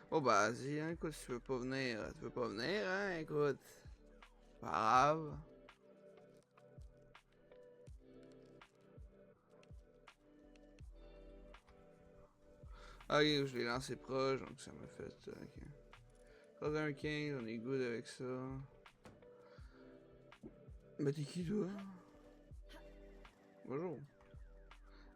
Bon, bah, vas-y, hein, écoute, si tu veux pas venir, tu veux pas venir, hein, écoute. Pas grave. Ok, je l'ai lancé proche, donc ça m'a fait. Ok. 31-15, on est good avec ça. Bah, t'es qui, toi? Bonjour.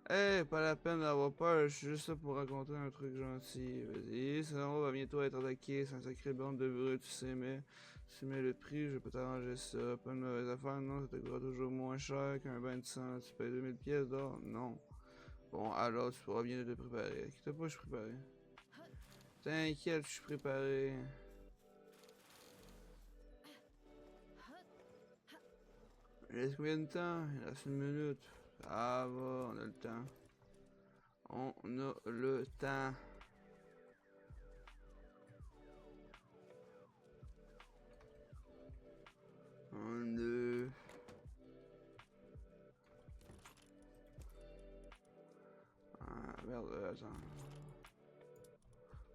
Eh, pas la peine d'avoir peur, je suis juste là pour raconter un truc gentil. Vas-y, sinon on va bientôt être attaqué, c'est un sacré bande de brutes, tu sais, mais si tu mets le prix, je peux t'arranger ça. Pas une mauvaise affaire, non, ça te coûtera toujours moins cher qu'un bain de sang. Tu payes 2000 pièces d'or? Non. Bon, alors tu pourras bien te préparer. Inquiète pas, je suis préparé. T'inquiète, je suis préparé. Il reste combien de temps? Il reste 1 minute. Ça va, on a le temps. On a le temps. Un, deux. Ah, merde, attends.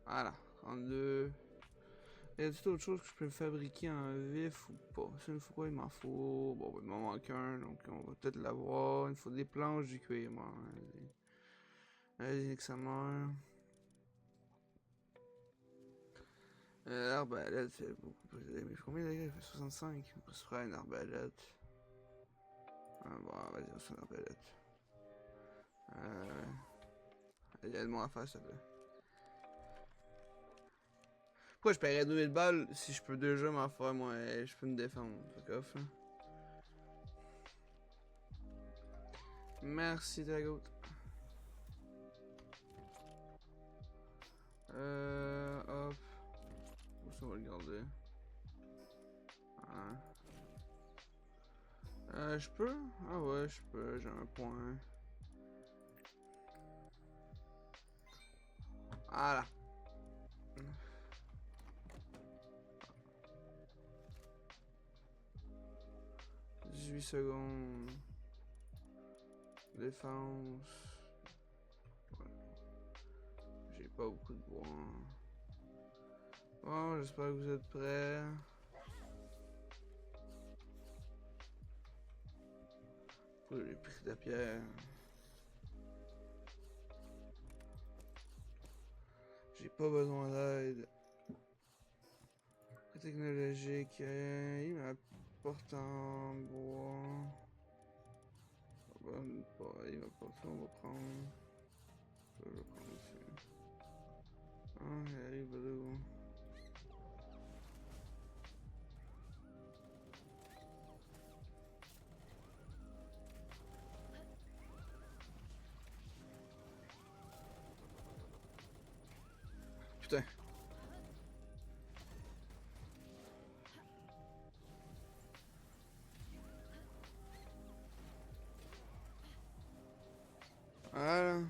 Voilà, 32. Y a-t-il autre chose que je peux fabriquer en vif ou pas? Ça, il faut quoi? Il m'en faut. Bon, il m'en manque un, donc on va peut-être l'avoir. Il faut des planches du cuir, moi. Vas-y, que ça meurt. L'arbalète fait beaucoup plus. Mais combien de il fait 65. On peut se faire une arbalète. Ah, bon, vas-y, on se fait une arbalète. Aide-moi à faire, s'il te plaît. Pourquoi je paierais 2000 balles si je peux déjà m'en faire, moi, je peux me défendre. Fuck off, là. Merci, Dragot. Hop. Ça, on va le garder. Je peux? Ah ouais, je peux, j'ai un point. Voilà. 18 secondes. Défense. Ouais. J'ai pas beaucoup de bois. Bon, j'espère que vous êtes prêts. J'ai pris de la pierre. J'ai pas besoin d'aide. Technologique, il m'apporte en bois. Il m'apporte ça, on va prendre. Ça, je vais prendre aussi. Ah, il arrive là. Putain. Voilà.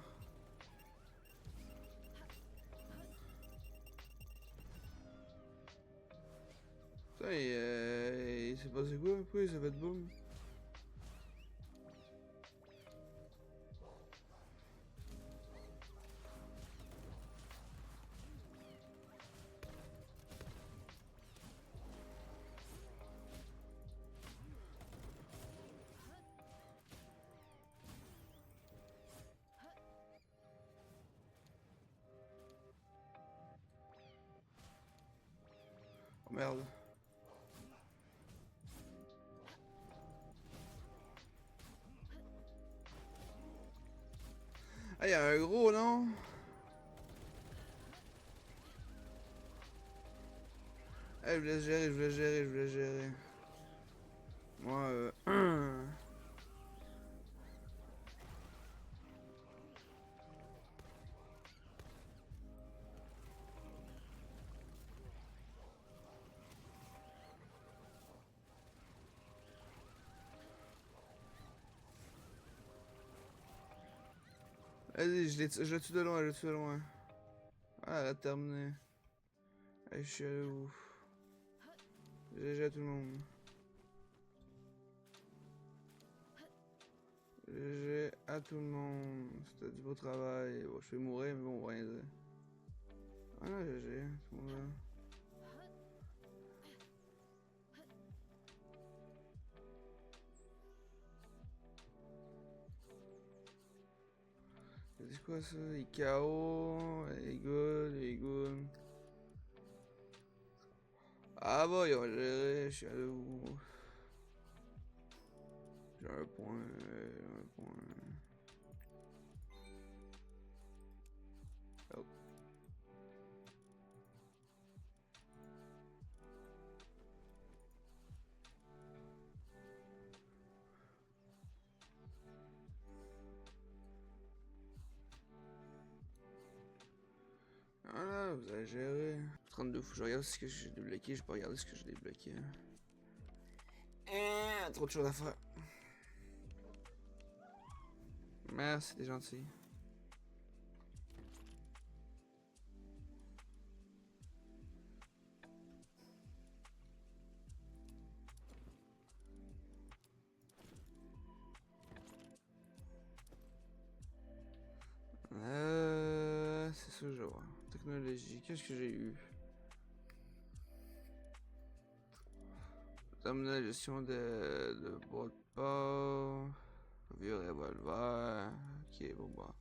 Putain, il s'est passé quoi? Pourquoi il s'est fait boum? Oh merde. Ah, il y a un gros, non? Ah, je voulais gérer, je voulais gérer, je voulais gérer. Moi, Vas-y, je le tue de loin, je le tue de loin. Ah, elle a terminé. Allez, je suis allé où? GG à tout le monde. GG à tout le monde. C'était du beau travail. Bon, je vais mourir, mais bon, on va rien dire. Ah non, GG, tout le monde. C'est quoi ça? IKO, il est good. Ah bah, il va gérer, je suis allé où? J'ai un point, un point. Oh. Voilà, vous avez géré. 32 fous, je regarde ce que j'ai débloqué, j'ai pas regardé ce que j'ai débloqué. Ah, trop de choses à faire. Merci, t'es gentil. C'est ça, je vois. Technologie, qu'est-ce que j'ai eu? Terminal gestion de boîte de port. Vieux revolver. Ok, bon bah.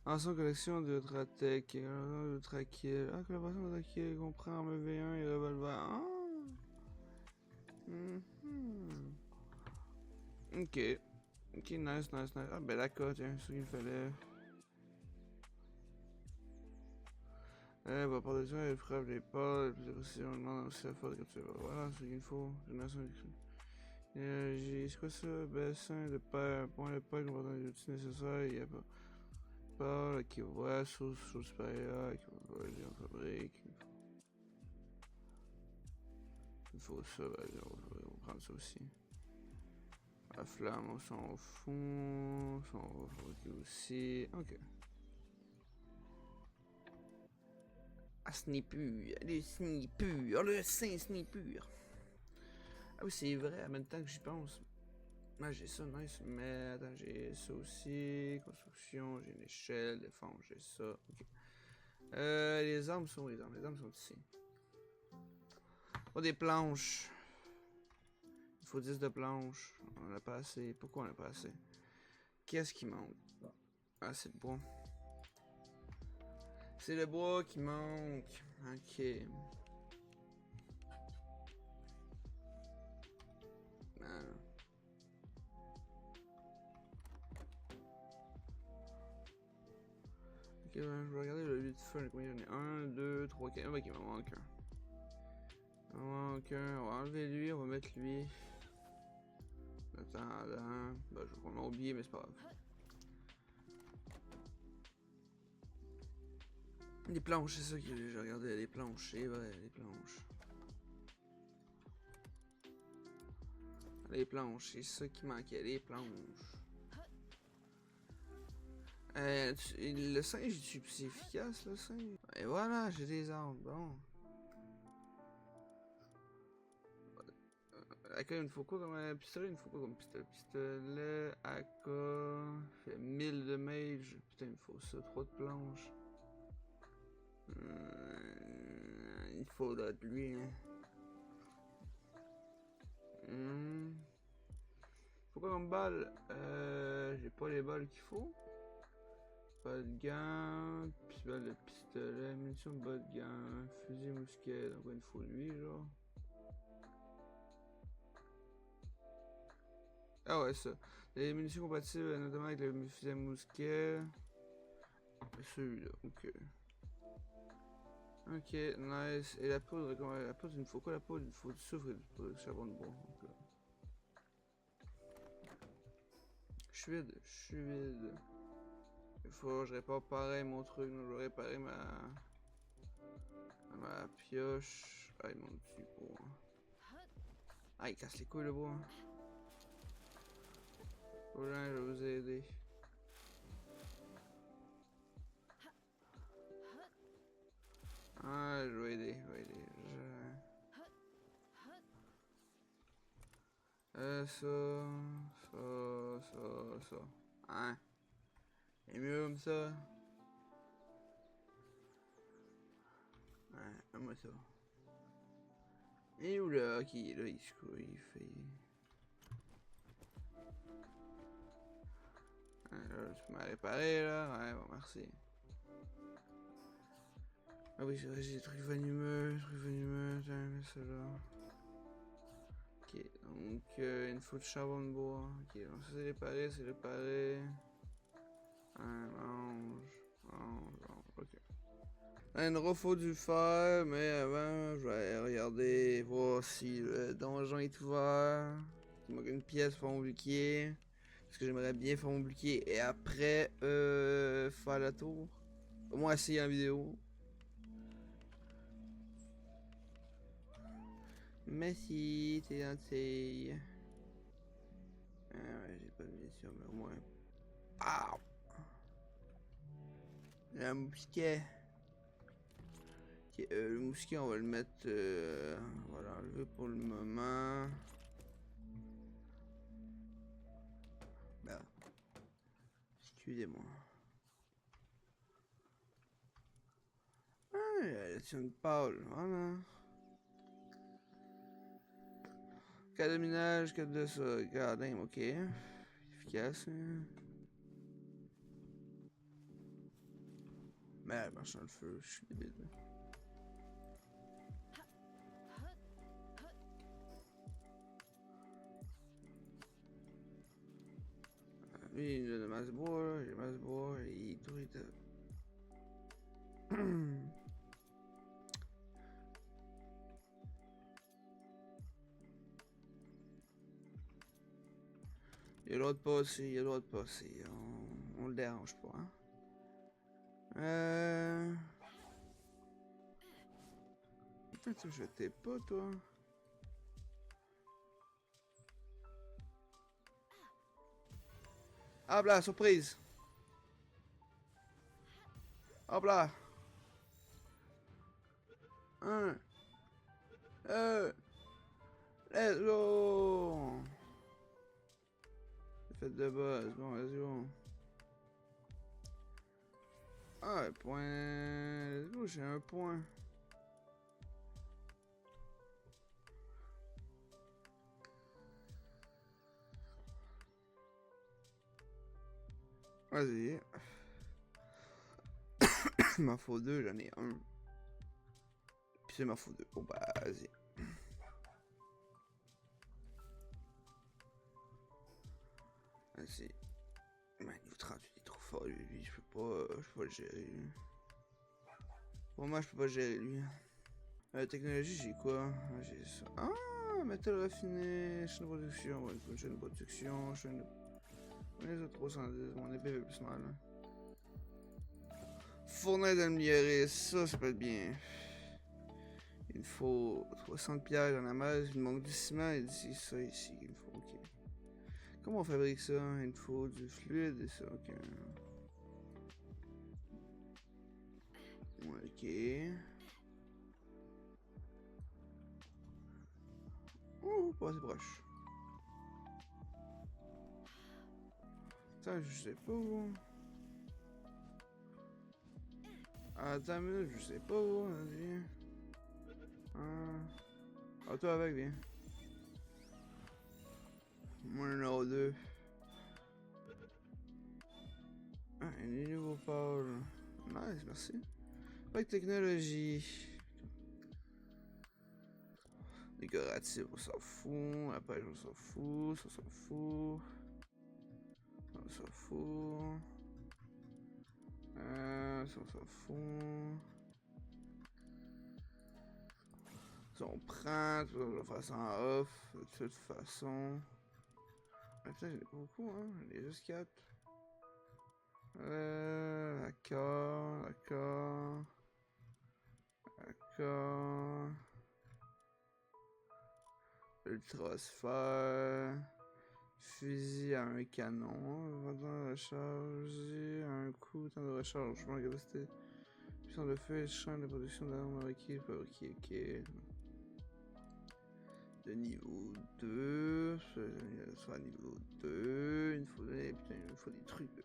Ancienne collection de Ultratech. Ultrakill. Ah, collaboration d'Ultrakill comprend arme V1 et revolver. Ah! Mhm. Ok. Ok, nice, nice, nice. Ah, ben d'accord, tiens, c'est ce qu'il fallait. Bah, protection et frappe des pas, plus de précision, non, aussi la force comme tu vois. Voilà, c'est ce qu'il faut. Génération d'écrit. Énergie, c'est quoi ça? Bassin de paire, point de paire, comportant les outils nécessaires, il y a pas. Pas, qui voit, chose supérieure, qui va aller en fabrique. Il faut ça, vas-y, on va prendre ça aussi. La flamme, on s'en fout. Ça, on va fabriquer aussi. Ok. Ah, sniper, le sniper, le saint sniper. Ah oui, c'est vrai, en même temps que j'y pense. Ah, j'ai ça, nice. Mais attends, j'ai ça aussi. Construction, j'ai une échelle, défense, j'ai ça. Ok. Les armes sont où les armes? Les armes sont ici. Oh, des planches. Il faut 10 de planches. On en a pas assez. Pourquoi on en a pas assez? Qu'est-ce qui manque? Ah, c'est le bois. C'est le bois qui manque. Ok. Ah. Ok, je vais regarder le lieu de feu. Combien il y en a? 1, 2, 3, 4. Ok, il m'en manque un. Il m'en manque un. On va enlever lui, on va mettre lui. Attends, bah, je crois qu'on l'a oublié, mais c'est pas grave. Les planches, c'est ça que j'ai regardé. Les planches, c'est vrai, les planches. Les planches, c'est ça qui manquait, les planches. Le singe, est-tu plus efficace, le singe? Et voilà, j'ai des armes, bon. AK, il me faut quoi comme pistolet? Il me faut quoi comme pistolet? Pistolet, AK, fait 1000 de mage. Putain, il me faut ça, 3 de planches. Il faudra de lui, hein. Faut quoi comme balle? J'ai pas les balles qu'il faut. Pas de gants, puis balle de pistolet, munitions, pas de gants, fusil mousquet, donc il me faut lui, genre. Ah ouais, ça. Les munitions compatibles, notamment avec le fusil à mousquet. Celui-là, ok. Ok, nice. Et la poudre, comment la poudre, il me faut quoi la poudre? Il me faut du soufre et du charbon de bois. Donc, je suis vide, je suis vide. Il faut que je répare pareil mon truc, je vais réparer ma pioche. Ah, il monte dessus pour. Ah, il casse les couilles le bois. Voilà, je vais vous aider. Ah, je vais aider, je vais aider. Ça. Hein? C'est mieux comme ça. Ouais, moi ça. Et où là? Ok, là, il fait. Là, tu m'as réparé là? Ouais, bon, merci. Ah oui, c'est vrai, j'ai des trucs venimeux, tiens, ça là. Ok, donc il me faut du charbon de bois. Ok, donc ça c'est réparé. Mange, ok. Il nous faut du fer, mais avant, je vais regarder, voir si le donjon est ouvert. Il manque une pièce pour mon bouclier. Parce que j'aimerais bien faire mon bouclier et après faire le tour. Au moins essayer en vidéo. Merci, t'es gentil. Ouais, j'ai pas de munitions, mais au moins. Ah! J'ai un mousquet. Ok, le mousquet, on va le mettre. On va l'enlever pour le moment. Là. Excusez-moi. Ah, c'est une pâle, voilà. 4 de minage, 4 de sauvegarde, ok. Efficace. Hein. Mais elle marche dans le feu, je suis débile. Lui, il a de masse bois, j'ai masse bois, et il est tout. Il a le droit de passer, il a le droit de passer. On le dérange pas, hein. Putain, tu jetais pas, toi. Hop là, surprise. Hop là. 1, 2, let's go. Faites de base, bon, let's go. Ah, point. Let's go, j'ai un point. Vas-y. Il m'en faut 2, j'en ai un. Puis il m'en faut 2. Bon bah, vas-y. Vas-y. Man, niveau 38, il est trop fort, lui. Je peux pas le gérer, lui. Pour moi, je peux pas le gérer, lui. Technologie, j'ai quoi? J'ai ça. Ah, métal raffiné, chaîne de production. Ouais, une chaîne de production, chaîne de... Les autres 310, mon épée fait plus mal. Fournaise améliorée, ça peut être bien. Il me faut 60 pierres, j'en ai marre. Il me manque du ciment et d'ici ça ici. Il me faut, ok. Comment on fabrique ça? Il me faut du fluide et ça, ok. Ok. Oh, pas assez proche. Attends, je sais pas où. Attends une minute, je sais pas où, vas-y. Ah, toi avec, viens. Moi, j'en ai 2. Ah, un nouveau pôle. Nice, merci. Pas de technologie. Décoratif, on s'en fout. La pêche, on s'en fout. Ça, on s'en fout. On s'en fout. Ça, on s'en fout. Ça, on prend. On va faire ça en off. De toute façon. Ah, putain, j'en ai pas beaucoup, hein. J'en ai juste 4. D'accord, d'accord. D'accord. Ultrasphère. Fusil à un canon. Vendant de recharge. Un coup, temps de rechargement, capacité. Puissance de feu, champ de production d'armes requis, fabriqué, ok. De niveau 2. Soit niveau 2. Il me faut des, putain, il me faut des trucs de...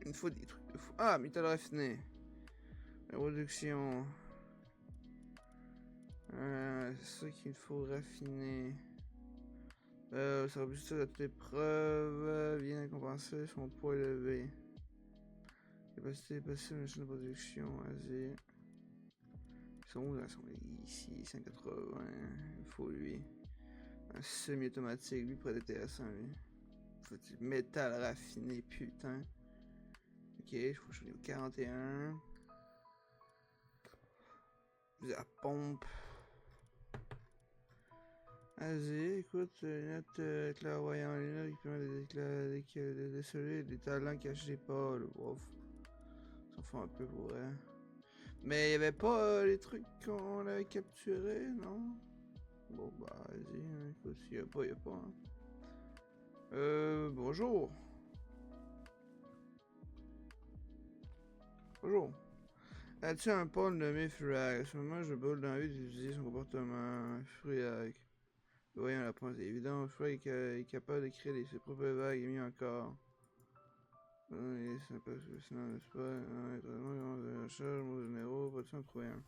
il me faut des trucs de fou. Ah, métal raffiné. La production. C'est ça qu'il me faut raffiner. Ça robustesse à toute épreuve. Vient compenser son poids élevé. Capacité passive, machine de production, vas-y. Ils sont où là? Ils sont ici, 180. Il faut lui. Un semi-automatique, lui pourrait être intéressant, lui. Faut du métal raffiné, putain. Ok, je crois que je suis au 41. La pompe. Vas-y, écoute, lunettes clairvoyant, lunettes qui permettent de déceler des talents cachés pas, le bof. Ça fait un peu pour vrai. Mais il y avait pas les trucs qu'on avait capturés, non? Bon, bah, vas-y, hein, écoute, s'il y a pas, il y a pas. Hein. Bonjour. Bonjour. As-tu un pôle nommé Furiac? À ce moment, je brûle d'envie d'utiliser son comportement. Furiac. Voyons la pointe, c'est évident. Furiac est capable de créer ses propres vagues et mieux encore. C'est pas sinon, n'est-ce pas? Étrangement, charge, mon numéro, vas-tu en trouver un?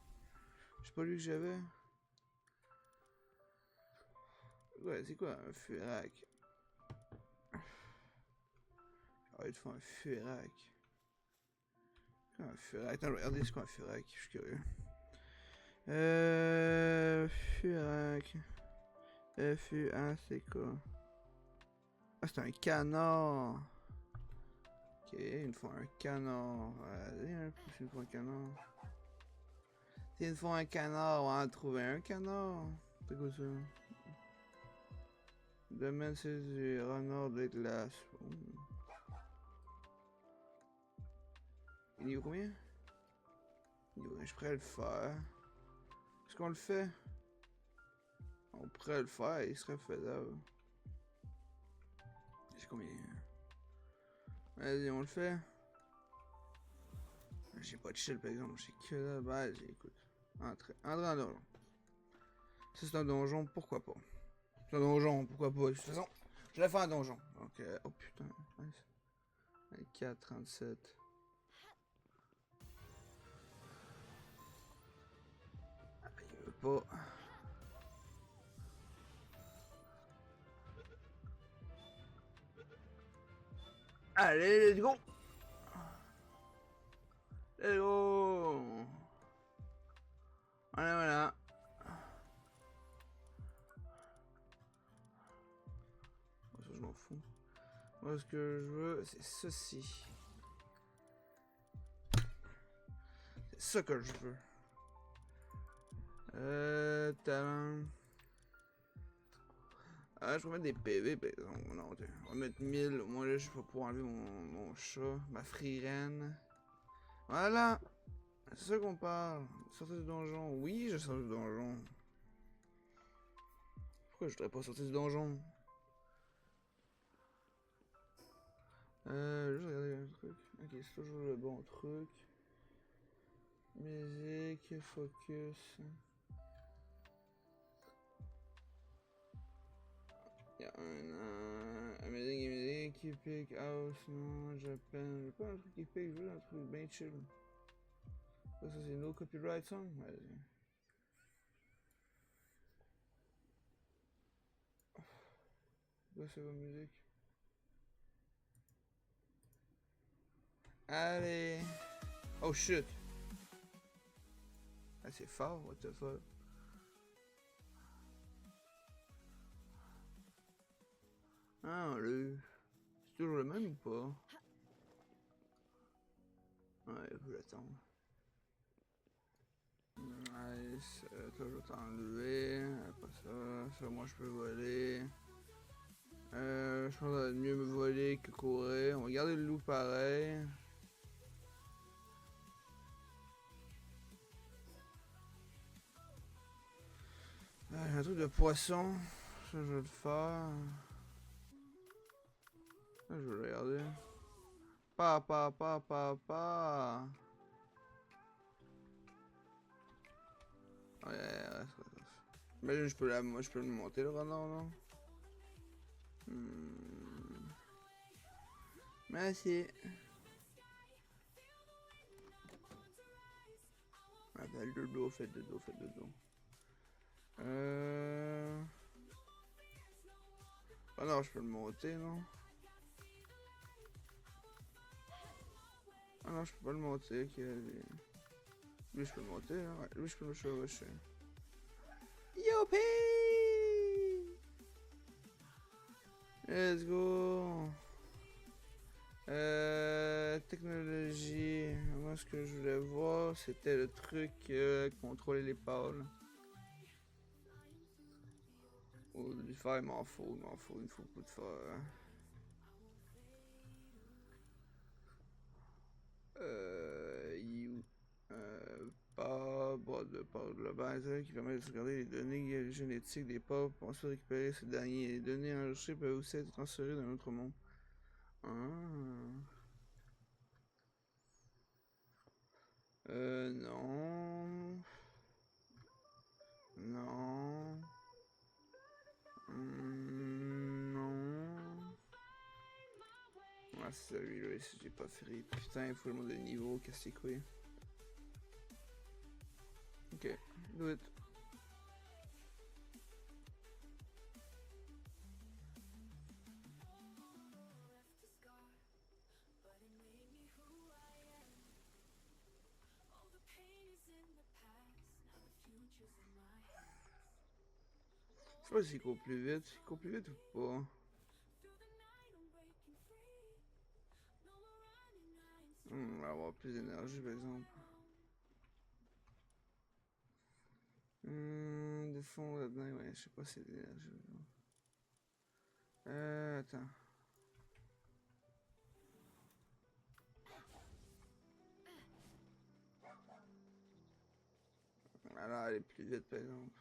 C'est pas lui que j'avais? Ouais, c'est quoi un Furac? Arrête de faire un Furac. Un Furac. Attends, je vais regarder ce qu'est un Furac, je suis curieux. Furac. F-U-A-C-K. Ah, c'est un canard. Ok, il me faut un canard. Allez, un peu, il me faut un canard. S'il me faut un canard, on va en trouver un canard. C'est quoi ça? Domaine, c'est du renard de glace. Il y a combien? Je pourrais le faire. Est-ce qu'on le fait? On pourrait le faire, il serait faisable. J'ai combien? Vas-y, on le fait. J'ai pas de shield par exemple, j'ai que la base. Écoute, entrez dans le donjon. Si c'est un donjon, pourquoi pas? C'est un donjon, pourquoi pas? De toute façon, je l'ai fait un donjon. Donc, oh putain, nice. 4, 37. Ah, il veut pas. Allez, let's go! Let's go! Voilà, voilà. Ça, je m'en fous. Moi, ce que je veux, c'est ceci. C'est ça que je veux. Talent. Ah, je vais mettre des PV, par exemple. Non, on va mettre 1000. Au moins, là, je vais pouvoir enlever mon chat, ma friraine. Voilà! C'est ça qu'on parle. Sortir du donjon. Oui, je sors du donjon. Pourquoi je voudrais pas sortir du donjon? Juste regarder un truc. Ok, c'est toujours le bon truc. Musique, focus. Il y a un musique, epic, house, non, Japan. Je veux pas un truc epic, je veux un truc bien chill. Ça, c'est no copyright song? Vas-y. Quoi, c'est votre musique? Allez! Oh shit! Ah, c'est fort, what the fuck? Ah, le. C'est toujours le même ou pas? Ouais, il faut l'attendre. Nice, toi je vais t'enlever. Après ça, moi je peux voler. Je pense que ça va être mieux me voler que courir. On va garder le loup pareil. Un truc de poisson. Ça, je vais le faire. Ça, je vais le regarder. Pa. Ouais, reste. Imagine, moi, je peux le monter le renard, non? Merci. Ah, ben, le dos, faites le dos. Ah non, je peux le monter, non? Ah non, je peux pas le monter, ok. Lui, je peux le monter, hein? Ouais, lui, je peux le chevaucher. Youpi! Let's go! Technologie. Moi, ce que je voulais voir, c'était le truc contrôler les pôles. Ou du fer, il m'en faut, il me faut beaucoup de fer. You. Pas bas de par le base qui permet de sauvegarder les données génétiques des pauvres pour ensuite récupérer ces derniers. Les données enregistrées peuvent aussi être transférées dans un autre monde. Ah. Non. Non. Non. Ah, c'est celui-là, si j'ai pas fait. Putain, il faut le mode de niveau, qu'est-ce que c'est quoi? Ok, do it. Je sais pas s'il court plus vite. Il court plus vite ou pas? On va avoir plus d'énergie par exemple. Des fonds là-dedans, ouais, je sais pas si c'est de l'énergie. Attends. Alors, elle est plus vite par exemple.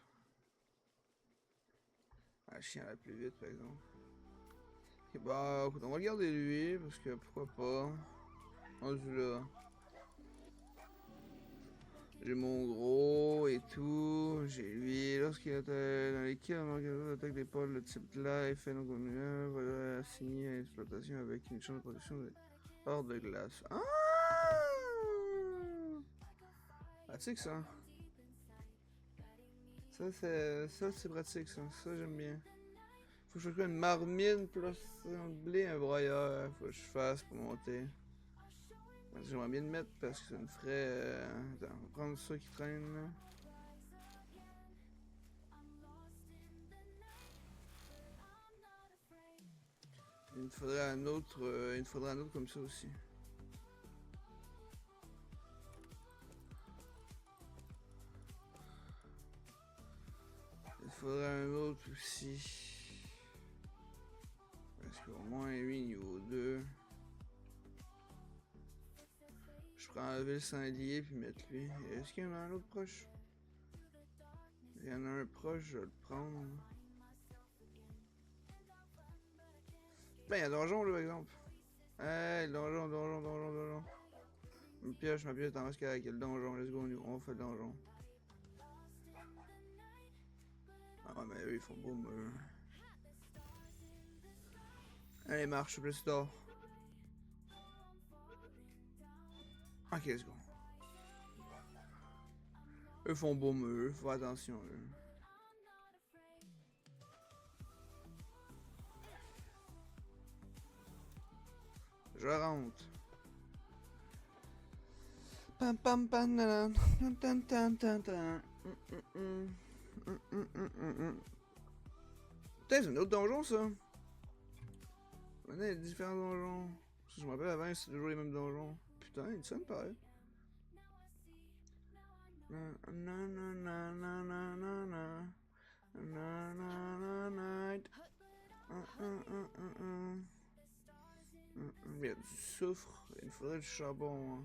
Ah, le chien va plus vite par exemple. Ok, bah, écoute, on va regarder lui, parce que pourquoi pas. Rendu là. J'ai mon gros et tout. J'ai lui. Lorsqu'il est dans l'équipe, on organise l'attaque des pôles, le type là est fait donc au milieu. Voilà, assigné à l'exploitation avec une chambre de production de hors de glace. Ah! Pratique ça. Ça c'est pratique ça. Ça j'aime bien. Faut que je fasse une marmite plus un blé, un broyeur. Faut que je fasse pour monter. J'aimerais bien le mettre parce que ça me ferait. Attends, on va prendre ça qui traîne là. Il me faudrait un autre, comme ça aussi. Il faudrait un autre aussi. Parce qu'au moins lui niveau 2. Je prends enlever le sanglier puis mettre lui. Est-ce qu'il y en a un autre proche? Il y en a un proche, je vais le prendre. Ben, il y a un donjon là par exemple. Hey, donjon. Ma pioche, t'en reste qu'avec le donjon. Let's go, on fait le donjon. Ah ouais, mais eux ils font beau, mais. Allez, marche, plus d'or. Ok, let's go. Eux font beau, mais eux, faut attention, eux. Je rentre. Pam pam pam nan tan tan tan tan. Putain, c'est un autre donjon ça. On a différents donjons. Je me rappelle avant, c'est toujours les mêmes donjons. Putain, il sonne pareil. Il y a du soufre, il me faudrait du charbon. Hein.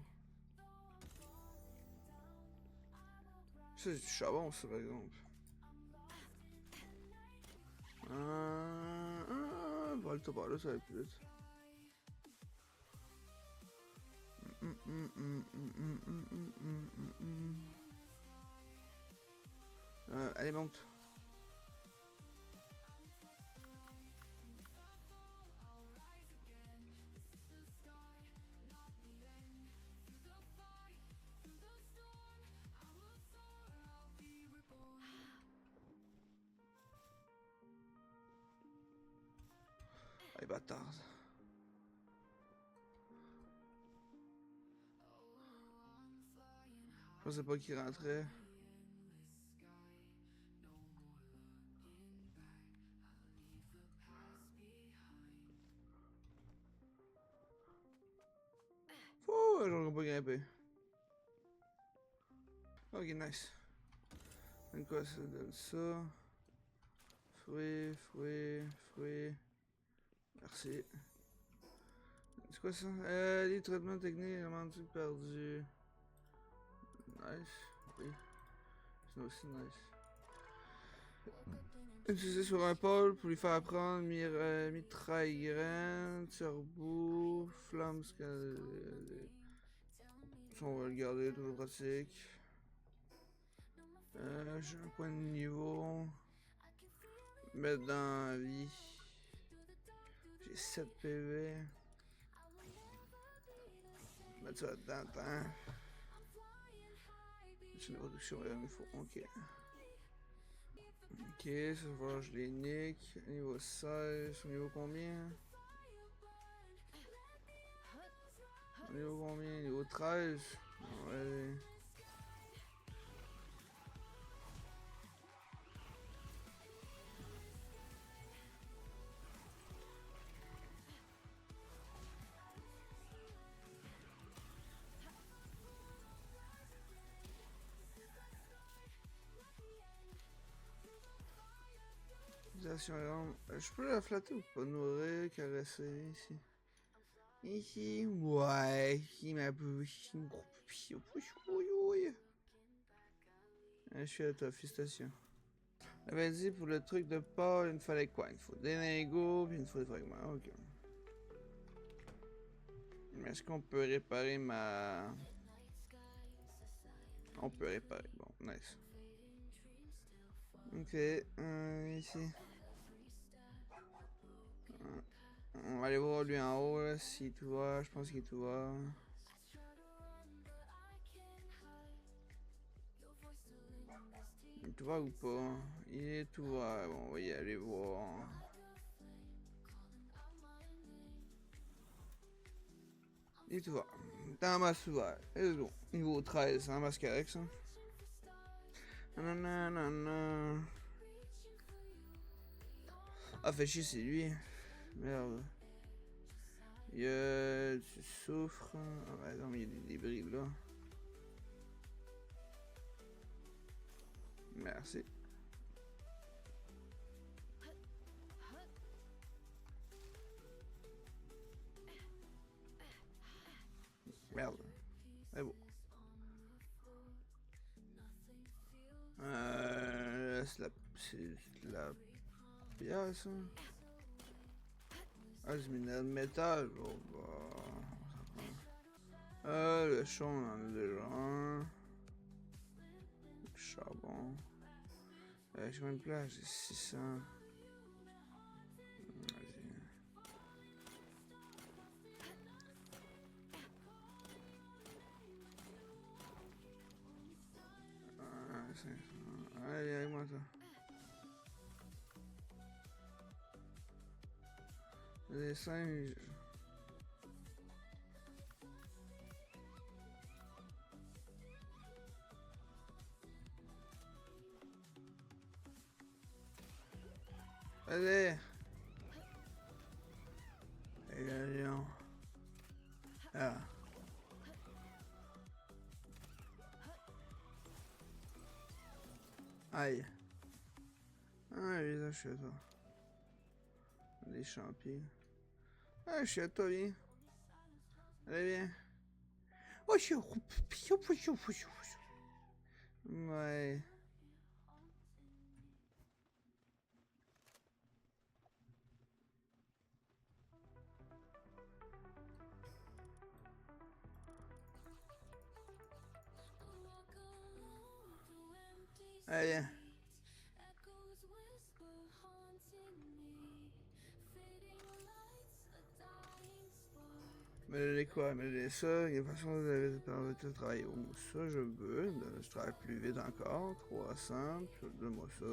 Ça, c'est du charbon, ça, par exemple. Vole-toi par là, ça va être plus vite. Allez, monte. Allez, bâtard. Je pensais pas qu'il rentrait. Oh, j'aurais pas grimpé. Ok, nice. Donc quoi, ça donne ça. Fruits. Merci. C'est quoi ça? Les traitements techniques, romantiques perdus. Nice. Oui. C'est aussi nice. Utiliser sur un pôle pour lui faire apprendre mitraille grand, turbo, flamme, ça on va le garder, toujours pratique. J'ai un point de niveau. Mettre dans la vie. J'ai 7 PV. Mettre ça là-dedans, attends. C'est une réduction, il faut. Ok. Ok, ça va, je les nique. Niveau 16, niveau combien? Niveau combien? Niveau 13? Ouais. Je peux la flatter ou pas? Nourrir, caresser, ici. Ici, ouais, ici ma bouche, une gros pupi, je suis à toi, félicitations. J'avais dit pour le truc de Paul, il me fallait quoi? Il me faut des lingots, puis il me faut des fragments, ok. Mais est-ce qu'on peut réparer ma... On peut réparer, bon, nice. Ok, ici. On va aller voir lui en haut, là, s'il tout va, je pense qu'il tout va. Il tout va ou pas? Il est tout va, bon, on va y aller voir. Il tout va. Dans ma souverain, let's go. Niveau 13, hein, masque avec ça. Nanana. Ah, fait chier, c'est lui. Merde. Il y a du soufre. Ah, bah non, mais il y a des débris là. Merci. Merde. C'est bon. C'est de la pierre, ça. Ah, c'est minerai de métal. Bon, bah. Le champ, on en a déjà un. Le charbon. J'ai combien de place? J'ai 600. Vas-y. Allez, avec moi, toi. Les singes. Allez. Et le lion. Ah. Aïe. Ah, les a chez toi. Les champignons. Ah, chez toi, viens. Allez, viens. Oh, je suis... Ouais. Allez, viens. Mais les quoi? Mais les ça, il y a façon de travailler. Oh, ça, je veux. Je travaille plus vite encore. 300. Donne-moi ça.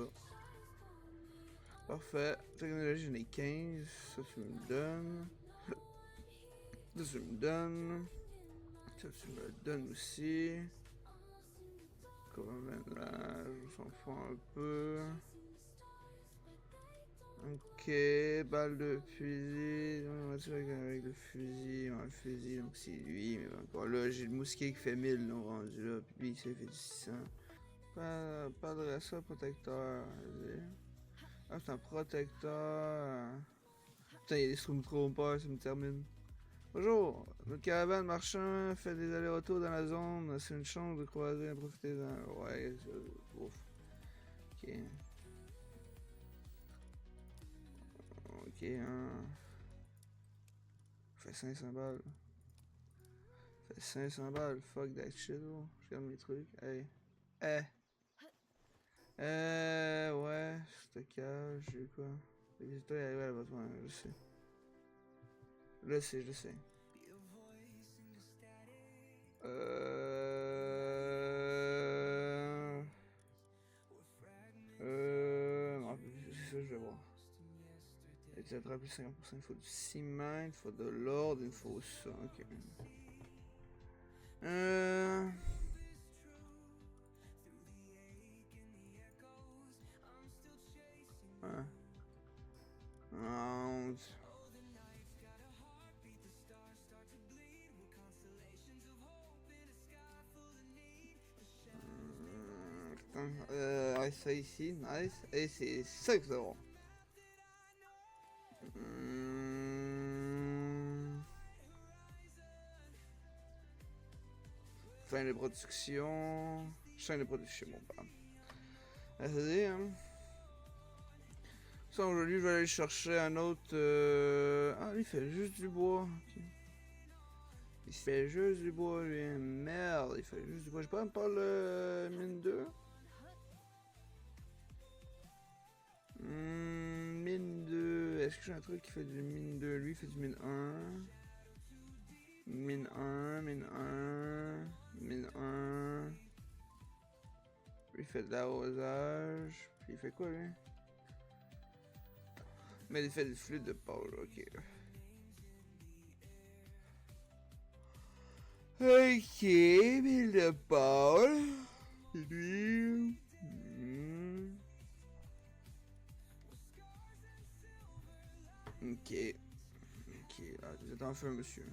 Parfait. Technologie, j'en ai 15. Ça, tu me donnes. Ça, tu me donnes. Ça, tu me le donnes aussi. Comment là, je s'en fous un peu. Ok, balle de fusil. On va tirer avec le fusil. On a le fusil, donc c'est lui. Mais encore là, j'ai le mousquet qui fait 1000, là, rendu là. Puis lui, il s'est fait 600. Pas de resta protecteur. Ah, c'est un protecteur. Putain, il y a des Stormtroopers, ça me termine. Bonjour, notre caravane marchand fait des allers-retours dans la zone. C'est une chance de croiser, profitez-en. Ouais, ouf. Ok. Ok, hein. Fait 500 balles. Fait 500 balles. Fuck that shit, oh. Je regarde mes trucs. Hey. Eh. Ouais. Stockage, j'ai eu quoi? Les visiteurs arrivent à la base. Ouais, je sais. Je sais. Non, c'est ça, je vais voir. Et tu as plus 50%, il faut du ciment, il faut de l'ordre, il faut ça, ok. Ouais. Non. Ouais, ça ici, nice. Et c'est 5 euros. Fin de production. Chaîne de production, bon bah. Vas-y, hein. Ça, aujourd'hui, je vais aller chercher un autre. Ah, lui, il fait juste du bois. Okay. Il fait juste du bois, lui. Merde, il fait juste du bois. Je peux même pas le mine 2. Mine 2. Est-ce que j'ai un truc qui fait du mine 2? Lui, il fait du mine 1. Mine 1, mine 1, mine 1. Lui, il fait de l'arrosage. Puis il fait quoi, lui? Mais il fait du flûte de pôle, ok. Ok, mille de pôle. Lui. Ok. Ok, ah, vous êtes en feu, monsieur.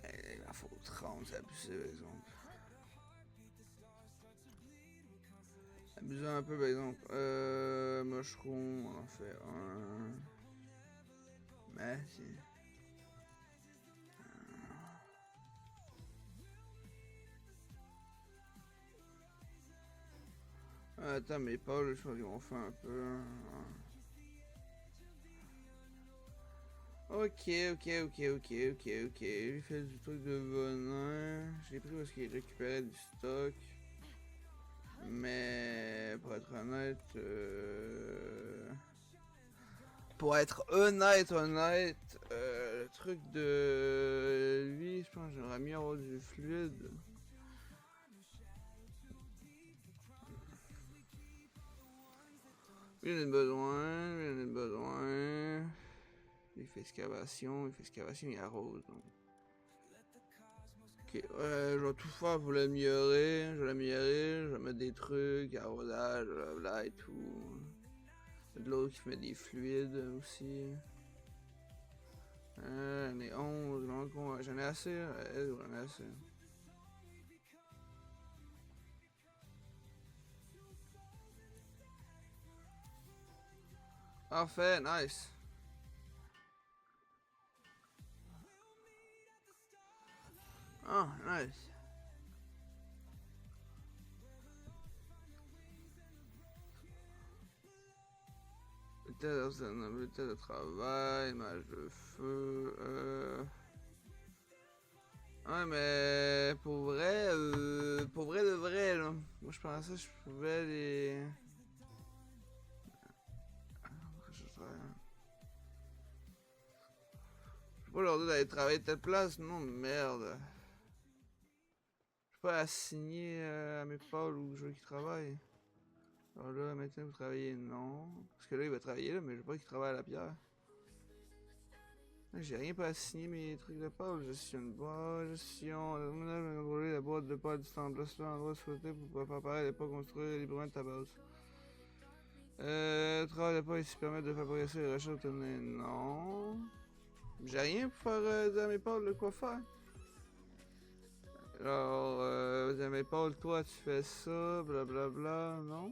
Il en faut 30, c'est abusé, par exemple. Abusé un peu, par exemple. Mushroom, on en fait un. Mais si. Attends, mais pas, je pense qu'ils vont faire un peu. Ok. Il fait du truc de venin. J'ai pris parce qu'il récupérait du stock. Mais pour être honnête, le truc de lui, je pense que j'aurais mis avoir du fluide. Lui, j'en ai besoin. Il fait excavation, il arrose. Donc. Ok, je vais tout faire pour l'améliorer. Je vais mettre des trucs, arrosage, blablabla et tout. De l'autre qui met des fluides aussi. J'en ai 11, j'en ai assez, j'en ai assez. Parfait, nice. Ah, nice. Bulletin de travail, image de feu, Ouais, mais pour vrai de vrai, là. Moi, je pensais que je pouvais les... Je peux pas leur dire d'aller travailler telle place, non, merde. Je peux pas assigner à mes pôles où je veux qu'ils travaillent. Alors là, maintenant vous travaillez, non. Parce que là, il va travailler là, mais je veux pas qu'il travaille à la pierre. J'ai rien pour assigner mes trucs de pôle. Gestion de bois, gestion, contrôler la boîte de pôle du temps place là, endroit souhaité pour pouvoir préparer et pas construire librement ta base. Travail de pôle ici permet de faire progresser les recherches obtenues, non. J'ai rien pour faire dire à mes pôles de quoi faire. Alors, dire à mes pôles, toi tu fais ça, blablabla, non.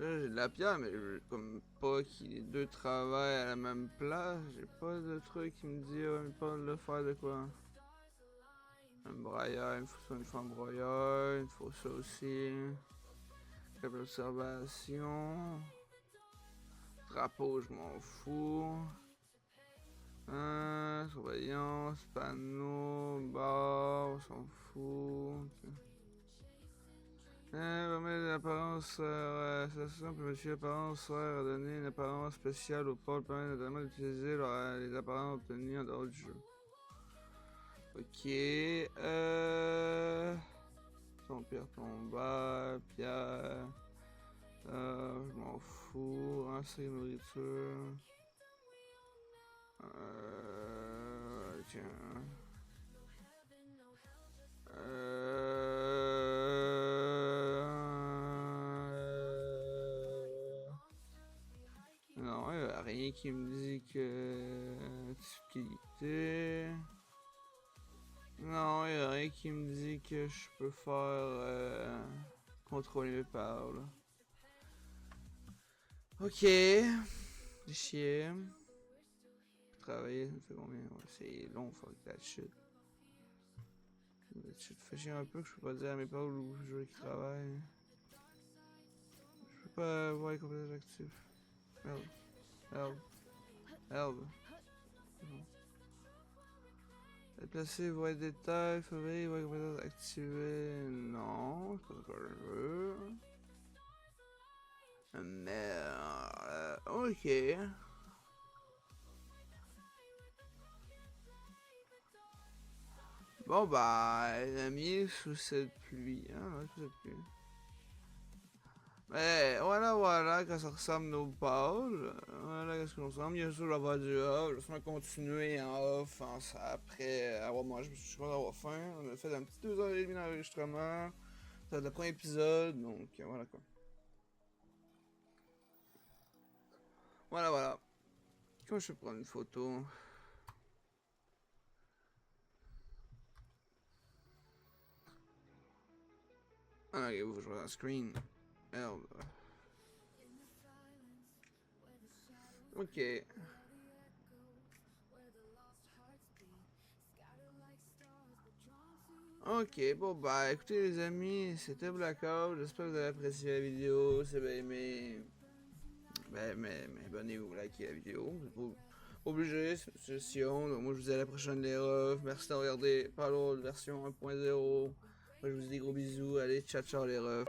Là, j'ai de la pierre, mais je veux comme pas que les deux travaillent à la même place. J'ai pas de truc qui me dit, ouais, mais pas de le faire de quoi. Un broyeur, il me faut ça, une fois un broyeur, il me faut ça aussi. Câble d'observation. Drapeau, je m'en fous. Surveillance, panneau, bar, on s'en fout. Okay. Remettre l'apparence, station peut modifier l'apparence, sert à donner une apparence spéciale au pôle, permet notamment d'utiliser les apparences obtenues en dehors du jeu. Ok, ton pierre tombale, pierre, je m'en fous, c'est nourriture. Tiens. Non, il n'y a rien qui me dit que qualité. Non, il n'y a rien qui me dit que je peux faire contrôler mes parts. Là. Ok. Chier. Travailler, ça me fait combien? Ouais, c'est long, fuck that shit. That shit fait chier un peu que je peux pas dire à mes parents où je veux qu'ils travaillent. Je peux pas voir les compétences actifs. Merde. Merde. Merde. Déplacer, voir les détails, favoriser, voir les compétences activées. Non, c'est pas ce que je veux. Merde. Ok. Bon bah, l'ami sous cette pluie, hein, ouais, sous cette pluie. Mais voilà, quand ça ressemble nos pages, voilà qu'est-ce qu'on ressemble. Bien sûr, je vais avoir du off, je vais continuer en off, après avoir mangé, parce que je suis content d'avoir faim. On a fait un petit 2h30 d'enregistrement, ça va être le premier épisode, donc voilà quoi. Voilà. Comment je peux prendre une photo? Ah ok, faut que je regarde un screen. Merde. Ok. Ok, bon bah écoutez les amis, c'était Blackout, j'espère que vous avez apprécié la vidéo, si vous avez aimé, mais abonnez-vous, likez la vidéo, c'est pas obligé, c'est une suggestion, donc moi je vous dis à la prochaine les refs, merci d'avoir regardé Palo version 1.0, moi je vous dis des gros bisous, allez ciao les refs.